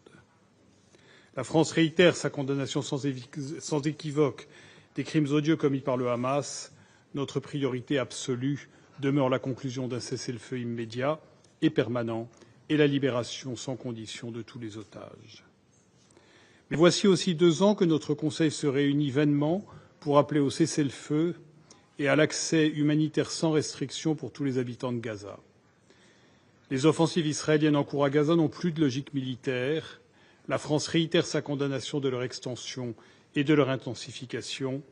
La France réitère sa condamnation sans équivoque des crimes odieux commis par le Hamas. Notre priorité absolue demeure la conclusion d'un cessez-le-feu immédiat et permanent et la libération sans condition de tous les otages. Mais voici aussi 2 ans que notre Conseil se réunit vainement pour appeler au cessez-le-feu et à l'accès humanitaire sans restriction pour tous les habitants de Gaza. Les offensives israéliennes en cours à Gaza n'ont plus de logique militaire. La France réitère sa condamnation de leur extension et de leur intensification.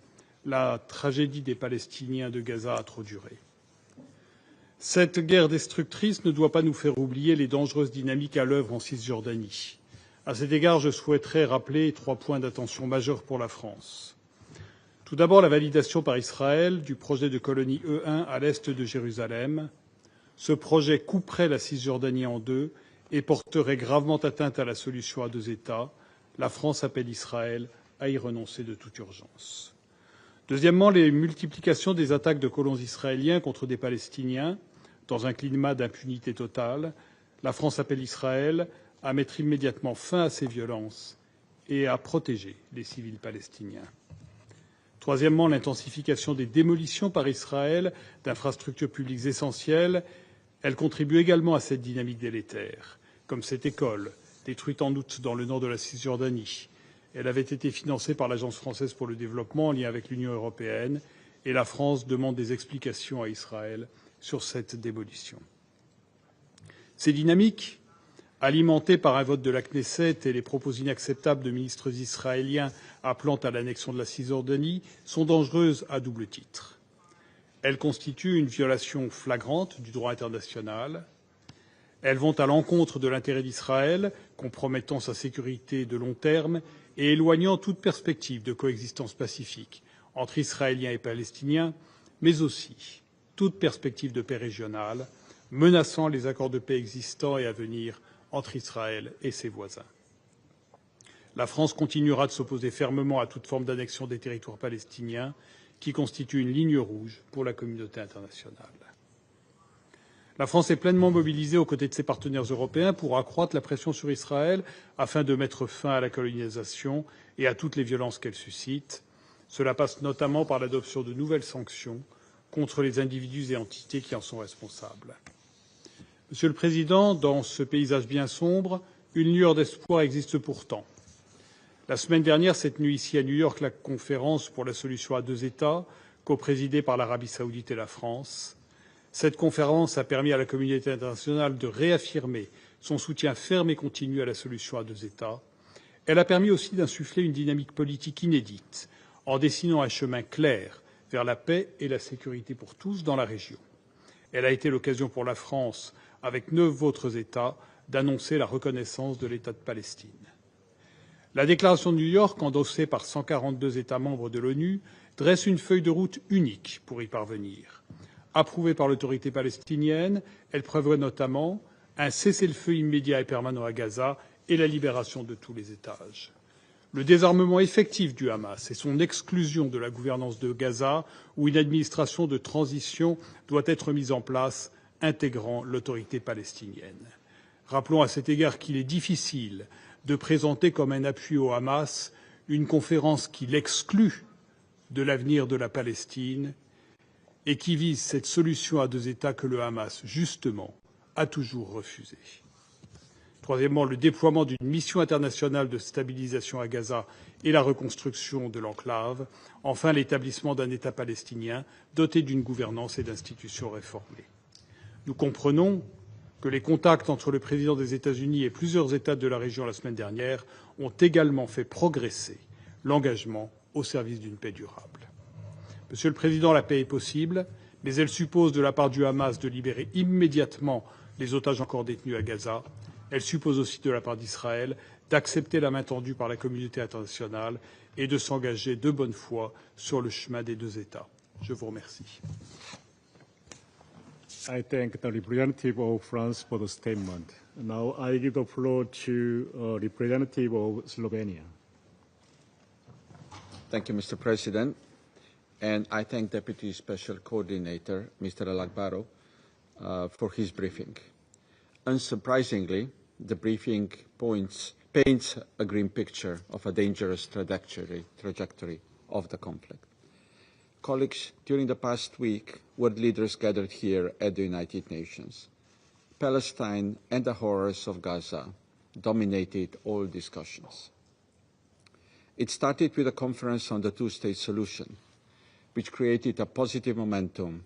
La tragédie des Palestiniens de Gaza a trop duré. Cette guerre destructrice ne doit pas nous faire oublier les dangereuses dynamiques à l'œuvre en Cisjordanie. À cet égard, je souhaiterais rappeler 3 points d'attention majeurs pour la France. Tout d'abord, la validation par Israël du projet de colonie E1 à l'est de Jérusalem. Ce projet couperait la Cisjordanie en deux et porterait gravement atteinte à la solution à 2 États. La France appelle Israël à y renoncer de toute urgence. Deuxièmement, les multiplications des attaques de colons israéliens contre des Palestiniens dans un climat d'impunité totale. La France appelle Israël à mettre immédiatement fin à ces violences et à protéger les civils palestiniens. Troisièmement, l'intensification des démolitions par Israël d'infrastructures publiques essentielles. Elle contribue également à cette dynamique délétère, comme cette école, détruite en août dans le nord de la Cisjordanie. Elle avait été financée par l'Agence française pour le développement en lien avec l'Union européenne, et la France demande des explications à Israël sur cette démolition. Ces dynamiques, alimentées par un vote de la Knesset et les propos inacceptables de ministres israéliens appelant à l'annexion de la Cisjordanie, sont dangereuses à double titre. Elles constituent une violation flagrante du droit international. Elles vont à l'encontre de l'intérêt d'Israël, compromettant sa sécurité de long terme et éloignant toute perspective de coexistence pacifique entre Israéliens et Palestiniens, mais aussi toute perspective de paix régionale, menaçant les accords de paix existants et à venir entre Israël et ses voisins. La France continuera de s'opposer fermement à toute forme d'annexion des territoires palestiniens, qui constitue une ligne rouge pour la communauté internationale. La France est pleinement mobilisée aux côtés de ses partenaires européens pour accroître la pression sur Israël afin de mettre fin à la colonisation et à toutes les violences qu'elle suscite. Cela passe notamment par l'adoption de nouvelles sanctions contre les individus et entités qui en sont responsables. Monsieur le Président, dans ce paysage bien sombre, une lueur d'espoir existe pourtant. La semaine dernière s'est tenue ici à New York la conférence pour la solution à 2 États, coprésidée par l'Arabie saoudite et la France. Cette conférence a permis à la communauté internationale de réaffirmer son soutien ferme et continu à la solution à 2 États. Elle a permis aussi d'insuffler une dynamique politique inédite, en dessinant un chemin clair vers la paix et la sécurité pour tous dans la région. Elle a été l'occasion pour la France, avec 9 autres États, d'annoncer la reconnaissance de l'État de Palestine. La déclaration de New York, endossée par 142 États membres de l'ONU, dresse une feuille de route unique pour y parvenir. Approuvée par l'autorité palestinienne, elle prévoit notamment un cessez-le-feu immédiat et permanent à Gaza et la libération de tous les otages. Le désarmement effectif du Hamas et son exclusion de la gouvernance de Gaza, où une administration de transition doit être mise en place, intégrant l'autorité palestinienne. Rappelons à cet égard qu'il est difficile de présenter comme un appui au Hamas une conférence qui l'exclut de l'avenir de la Palestine et qui vise cette solution à 2 États que le Hamas, justement, a toujours refusée. Troisièmement, le déploiement d'une mission internationale de stabilisation à Gaza et la reconstruction de l'enclave. Enfin, l'établissement d'un État palestinien doté d'une gouvernance et d'institutions réformées. Nous comprenons que les contacts entre le président des États-Unis et plusieurs États de la région la semaine dernière ont également fait progresser l'engagement au service d'une paix durable. Monsieur le Président, la paix est possible, mais elle suppose de la part du Hamas de libérer immédiatement les otages encore détenus à Gaza. Elle suppose aussi de la part d'Israël d'accepter la main tendue par la communauté internationale et de s'engager de bonne foi sur le chemin des 2 États. Je vous remercie. I thank the representative of France for the statement. Now I give the floor to representative of Slovenia. Thank you, Mr. President. And I thank Deputy Special Coordinator, Mr. Alakbarov, for his briefing. Unsurprisingly, the briefing paints a grim picture of a dangerous trajectory of the conflict. Colleagues, during the past week, world leaders gathered here at the United Nations. Palestine and the horrors of Gaza dominated all discussions. It started with a conference on the 2-state solution, which created a positive momentum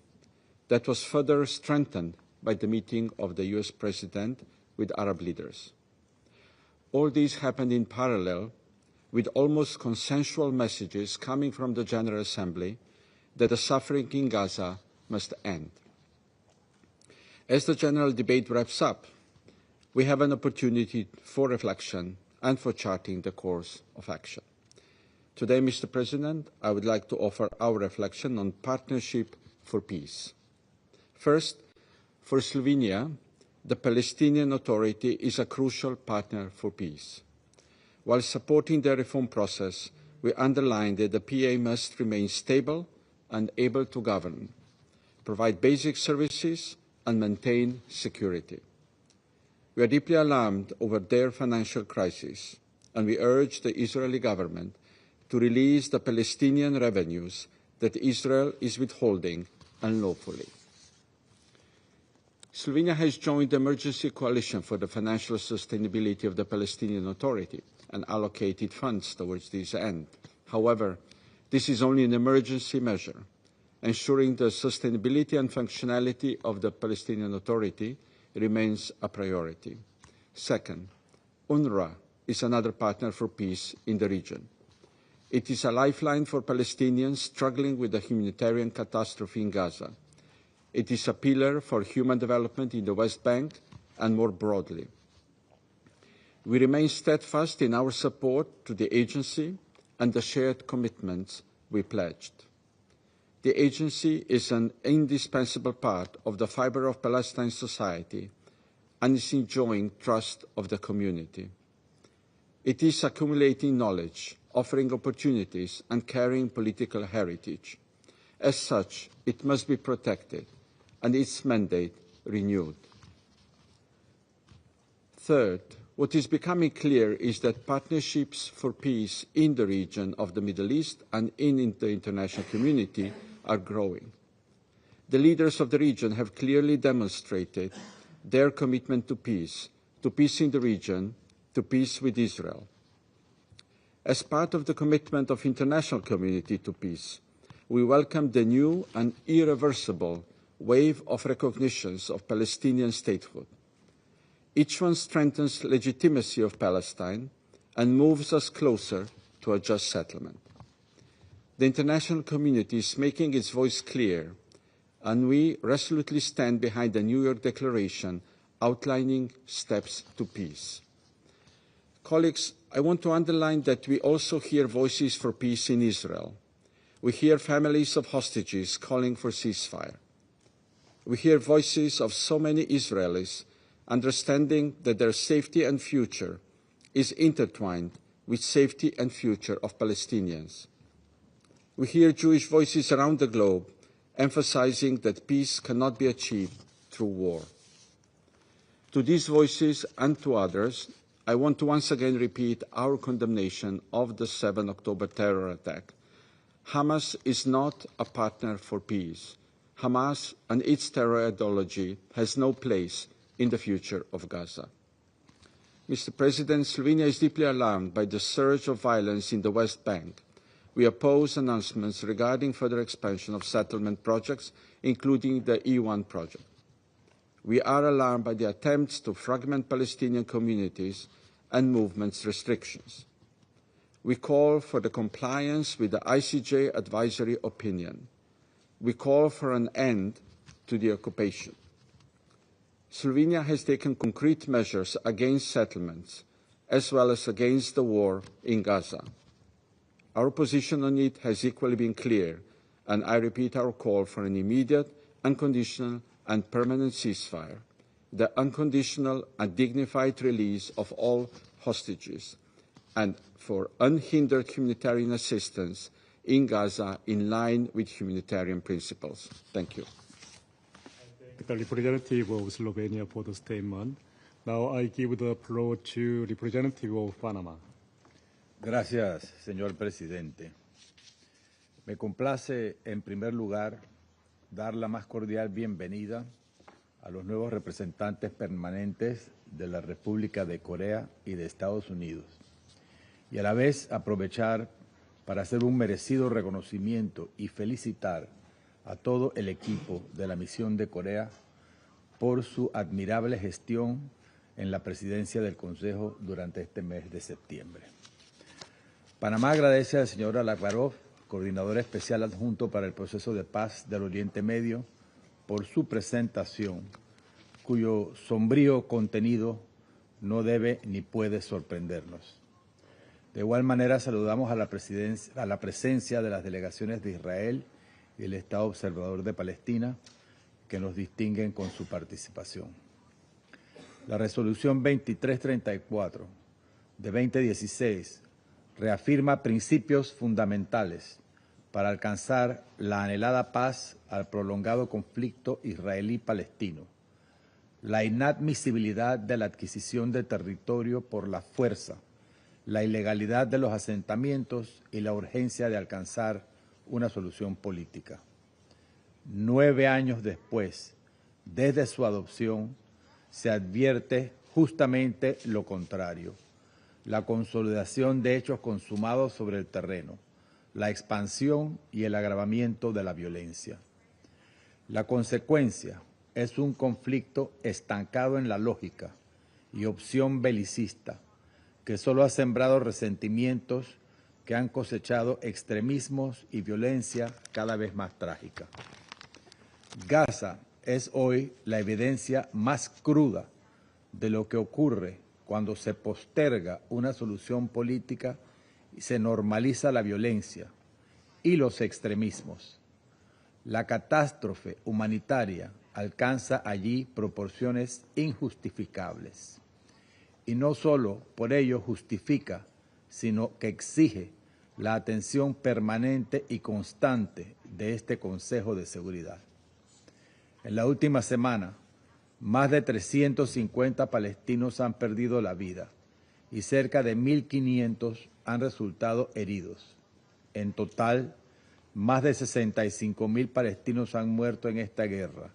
that was further strengthened by the meeting of the US President with Arab leaders. All these happened in parallel with almost consensual messages coming from the General Assembly that the suffering in Gaza must end. As the general debate wraps up, we have an opportunity for reflection and for charting the course of action. Today, Mr. President, I would like to offer our reflection on partnership for peace. First, for Slovenia, the Palestinian Authority is a crucial partner for peace. While supporting the reform process, we underline that the PA must remain stable and able to govern, provide basic services, and maintain security. We are deeply alarmed over their financial crisis, and we urge the Israeli government to release the Palestinian revenues that Israel is withholding unlawfully. Slovenia has joined the Emergency Coalition for the Financial Sustainability of the Palestinian Authority and allocated funds towards this end. However, this is only an emergency measure. Ensuring the sustainability and functionality of the Palestinian Authority remains a priority. Second, UNRWA is another partner for peace in the region. It is a lifeline for Palestinians struggling with the humanitarian catastrophe in Gaza. It is a pillar for human development in the West Bank and more broadly. We remain steadfast in our support to the agency and the shared commitments we pledged. The agency is an indispensable part of the fibre of Palestine society and is enjoying trust of the community. It is accumulating knowledge, offering opportunities, and carrying political heritage. As such, it must be protected and its mandate renewed. Third, what is becoming clear is that partnerships for peace in the region of the Middle East and in the international community are growing. The leaders of the region have clearly demonstrated their commitment to peace in the region, to peace with Israel. As part of the commitment of the international community to peace, we welcome the new and irreversible wave of recognitions of Palestinian statehood. Each one strengthens legitimacy of Palestine and moves us closer to a just settlement. The international community is making its voice clear, and we resolutely stand behind the New York Declaration outlining steps to peace. Colleagues, I want to underline that we also hear voices for peace in Israel. We hear families of hostages calling for ceasefire. We hear voices of so many Israelis understanding that their safety and future is intertwined with safety and future of Palestinians. We hear Jewish voices around the globe emphasizing that peace cannot be achieved through war. To these voices and to others, I want to once again repeat our condemnation of the 7 October terror attack. Hamas is not a partner for peace. Hamas and its terror ideology has no place in the future of Gaza. Mr. President, Slovenia is deeply alarmed by the surge of violence in the West Bank. We oppose announcements regarding further expansion of settlement projects, including the E1 project. We are alarmed by the attempts to fragment Palestinian communities and movements restrictions. We call for the compliance with the ICJ advisory opinion. We call for an end to the occupation. Slovenia has taken concrete measures against settlements, as well as against the war in Gaza. Our position on it has equally been clear, and I repeat our call for an immediate, unconditional and permanent ceasefire, the unconditional and dignified release of all hostages, and for unhindered humanitarian assistance in Gaza in line with humanitarian principles. Thank you. The representative of Slovenia for the statement. Now I give the floor to representative of Panama. Gracias, señor presidente. Me complace, en primer lugar, dar la más cordial bienvenida a los nuevos representantes permanentes de la República de Corea y de Estados Unidos, y a la vez aprovechar para hacer un merecido reconocimiento y felicitar a todo el equipo de la misión de Corea por su admirable gestión en la presidencia del Consejo durante este mes de septiembre. Panamá agradece al señor Alakbarov, coordinador especial adjunto para el proceso de paz del Oriente Medio, por su presentación, cuyo sombrío contenido no debe ni puede sorprendernos. De igual manera, saludamos a la presencia de las delegaciones de Israel y el Estado Observador de Palestina, que nos distinguen con su participación. La resolución 2334 de 2016 reafirma principios fundamentales para alcanzar la anhelada paz al prolongado conflicto israelí-palestino, la inadmisibilidad de la adquisición de territorio por la fuerza, la ilegalidad de los asentamientos y la urgencia de alcanzar una solución política. 9 años después, desde su adopción, se advierte justamente lo contrario: la consolidación de hechos consumados sobre el terreno, la expansión y el agravamiento de la violencia. La consecuencia es un conflicto estancado en la lógica y opción belicista, que solo ha sembrado resentimientos que han cosechado extremismos y violencia cada vez más trágica. Gaza es hoy la evidencia más cruda de lo que ocurre cuando se posterga una solución política y se normaliza la violencia y los extremismos. La catástrofe humanitaria alcanza allí proporciones injustificables. Y no solo por ello justifica, sino que exige la atención permanente y constante de este Consejo de Seguridad. En la última semana, más de 350 palestinos han perdido la vida y cerca de 1.500 han resultado heridos. En total, más de 65.000 palestinos han muerto en esta guerra,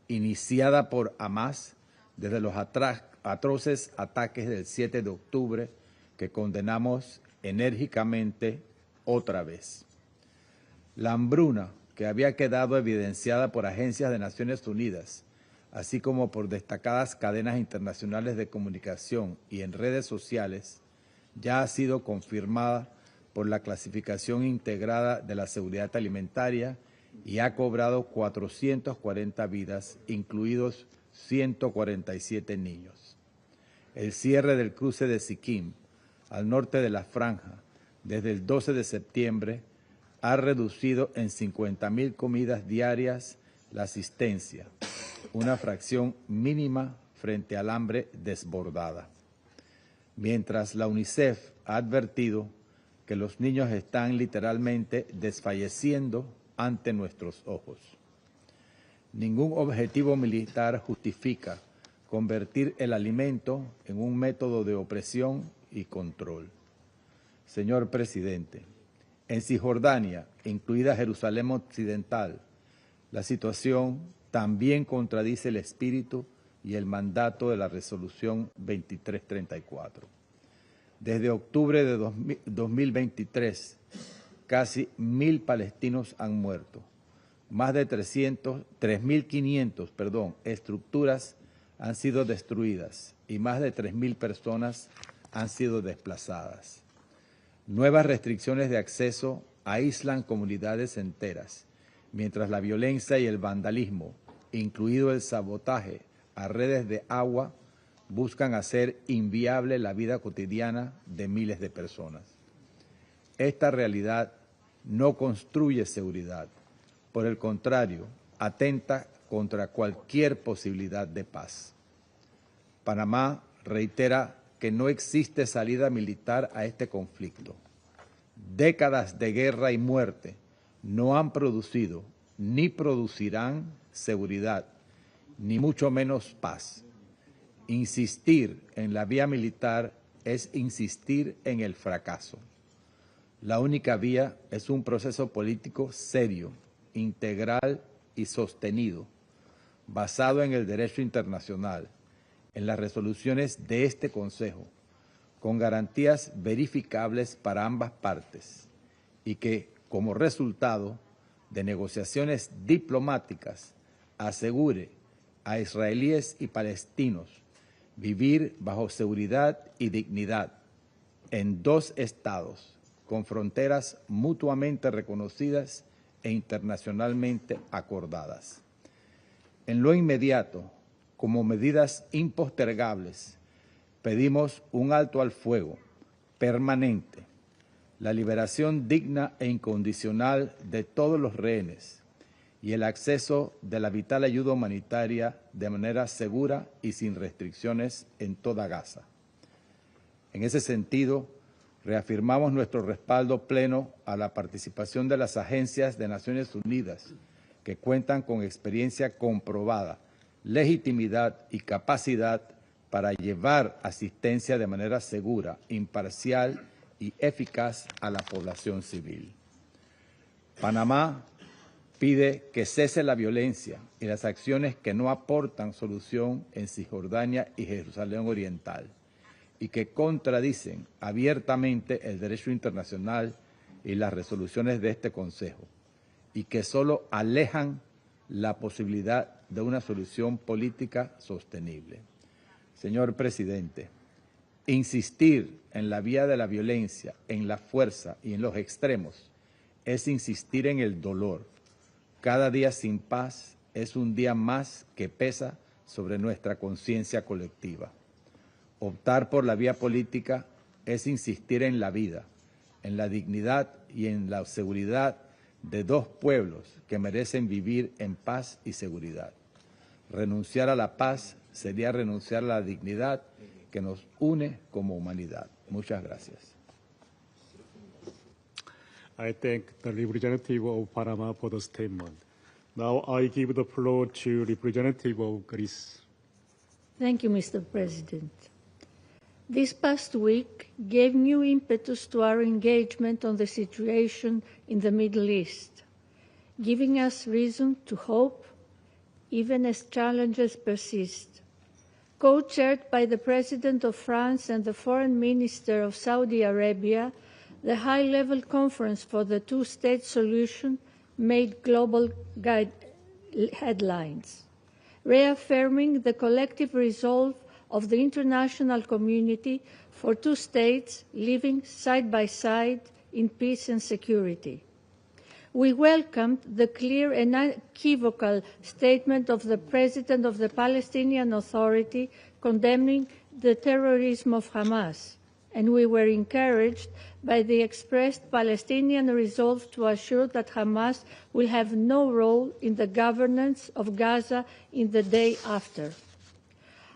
iniciada por Hamas desde los atroces ataques del 7 de octubre que condenamos enérgicamente otra vez. La hambruna que había quedado evidenciada por agencias de Naciones Unidas, así como por destacadas cadenas internacionales de comunicación y en redes sociales, ya ha sido confirmada por la clasificación integrada de la seguridad alimentaria y ha cobrado 440 vidas, incluidos 147 niños. El cierre del cruce de Sikkim, al norte de la franja, desde el 12 de septiembre, ha reducido en 50.000 comidas diarias la asistencia, una fracción mínima frente al hambre desbordada. Mientras la UNICEF ha advertido que los niños están literalmente desfalleciendo ante nuestros ojos. Ningún objetivo militar justifica convertir el alimento en un método de opresión y control. Señor presidente, en Cisjordania, incluida Jerusalén Occidental, la situación también contradice el espíritu y el mandato de la resolución 2334. Desde octubre de 2023, casi 1.000 palestinos han muerto. Más de 3.500 estructuras han sido destruidas y más de 3.000 personas han sido desplazadas. Nuevas restricciones de acceso aíslan comunidades enteras, mientras la violencia y el vandalismo, incluido el sabotaje a redes de agua, buscan hacer inviable la vida cotidiana de miles de personas. Esta realidad no construye seguridad, por el contrario, atenta contra cualquier posibilidad de paz. Panamá reitera que no existe salida militar a este conflicto. Décadas de guerra y muerte no han producido ni producirán seguridad, ni mucho menos paz. Insistir en la vía militar es insistir en el fracaso. La única vía es un proceso político serio, integral y sostenido, basado en el derecho internacional, en las resoluciones de este Consejo, con garantías verificables para ambas partes y que, como resultado de negociaciones diplomáticas, asegure a israelíes y palestinos vivir bajo seguridad y dignidad en dos estados con fronteras mutuamente reconocidas e internacionalmente acordadas. En lo inmediato, como medidas impostergables, pedimos un alto al fuego permanente, la liberación digna e incondicional de todos los rehenes y el acceso de la vital ayuda humanitaria de manera segura y sin restricciones en toda Gaza. En ese sentido, reafirmamos nuestro respaldo pleno a la participación de las agencias de Naciones Unidas, que cuentan con experiencia comprobada, legitimidad y capacidad para llevar asistencia de manera segura, imparcial y eficaz a la población civil. Panamá pide que cese la violencia y las acciones que no aportan solución en Cisjordania y Jerusalén Oriental y que contradicen abiertamente el derecho internacional y las resoluciones de este Consejo y que solo alejan la posibilidad de una solución política sostenible. Señor presidente, insistir en la vía de la violencia, en la fuerza y en los extremos es insistir en el dolor. Cada día sin paz es un día más que pesa sobre nuestra conciencia colectiva. Optar por la vía política es insistir en la vida, en la dignidad y en la seguridad de dos pueblos que merecen vivir en paz y seguridad. Renunciar a la paz sería renunciar a la dignidad que nos une como humanidad. Muchas gracias. I thank the representative of Panama for the statement. Now I give the floor to representative of Greece. Thank you, Mr. President. This past week gave new impetus to our engagement on the situation in the Middle East, giving us reason to hope even as challenges persist. Co-chaired by the President of France and the Foreign Minister of Saudi Arabia, the high-level conference for the two-state solution made global headlines, reaffirming the collective resolve of the international community for two states living side by side in peace and security. We welcomed the clear and unequivocal statement of the President of the Palestinian Authority condemning the terrorism of Hamas, and we were encouraged by the expressed Palestinian resolve to assure that Hamas will have no role in the governance of Gaza in the day after.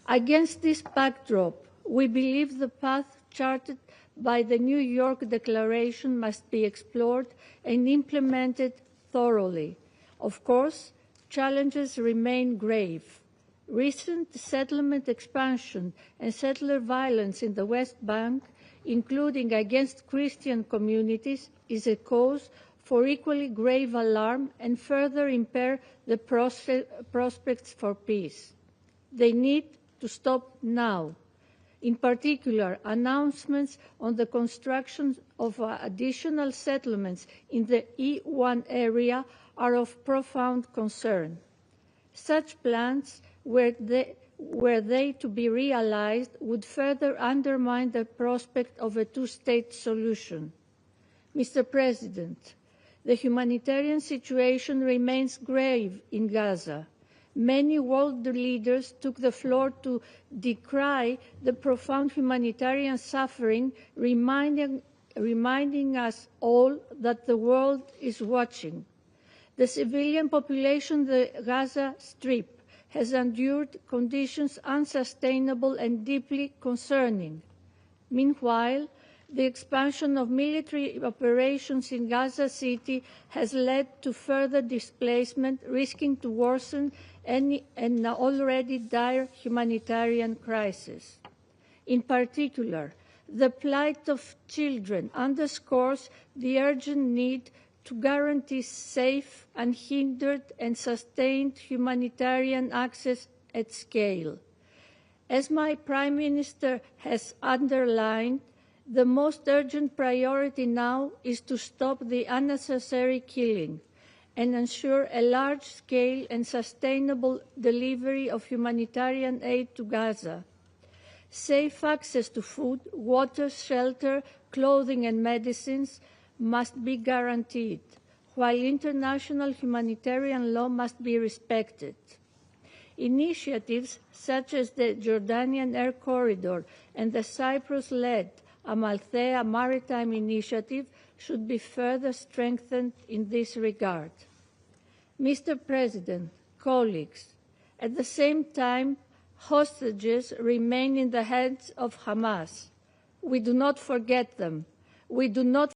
Against this backdrop, we believe the path charted by the New York Declaration must be explored and implemented thoroughly. Of course, challenges remain grave. Recent settlement expansion and settler violence in the West Bank, including against Christian communities, is a cause for equally grave alarm and further impair the prospects for peace. They need to stop now. In particular, announcements on the construction of additional settlements in the E1 area are of profound concern. Such plans, were they to be realized, would further undermine the prospect of a two-state solution. Mr. President, the humanitarian situation remains grave in Gaza. Many world leaders took the floor to decry the profound humanitarian suffering, reminding us all that the world is watching. The civilian population of the Gaza Strip has endured conditions unsustainable and deeply concerning. Meanwhile, the expansion of military operations in Gaza City has led to further displacement, risking to worsen an already dire humanitarian crisis. In particular, the plight of children underscores the urgent need to guarantee safe, unhindered, and sustained humanitarian access at scale. As my Prime Minister has underlined, the most urgent priority now is to stop the unnecessary killing and ensure a large-scale and sustainable delivery of humanitarian aid to Gaza. Safe access to food, water, shelter, clothing and medicines must be guaranteed, while international humanitarian law must be respected. Initiatives such as the Jordanian Air Corridor and the Cyprus-led Amalthea Maritime Initiative should be further strengthened in this regard. Mr. President, colleagues, at the same time, hostages remain in the hands of Hamas. We do not forget them. We do not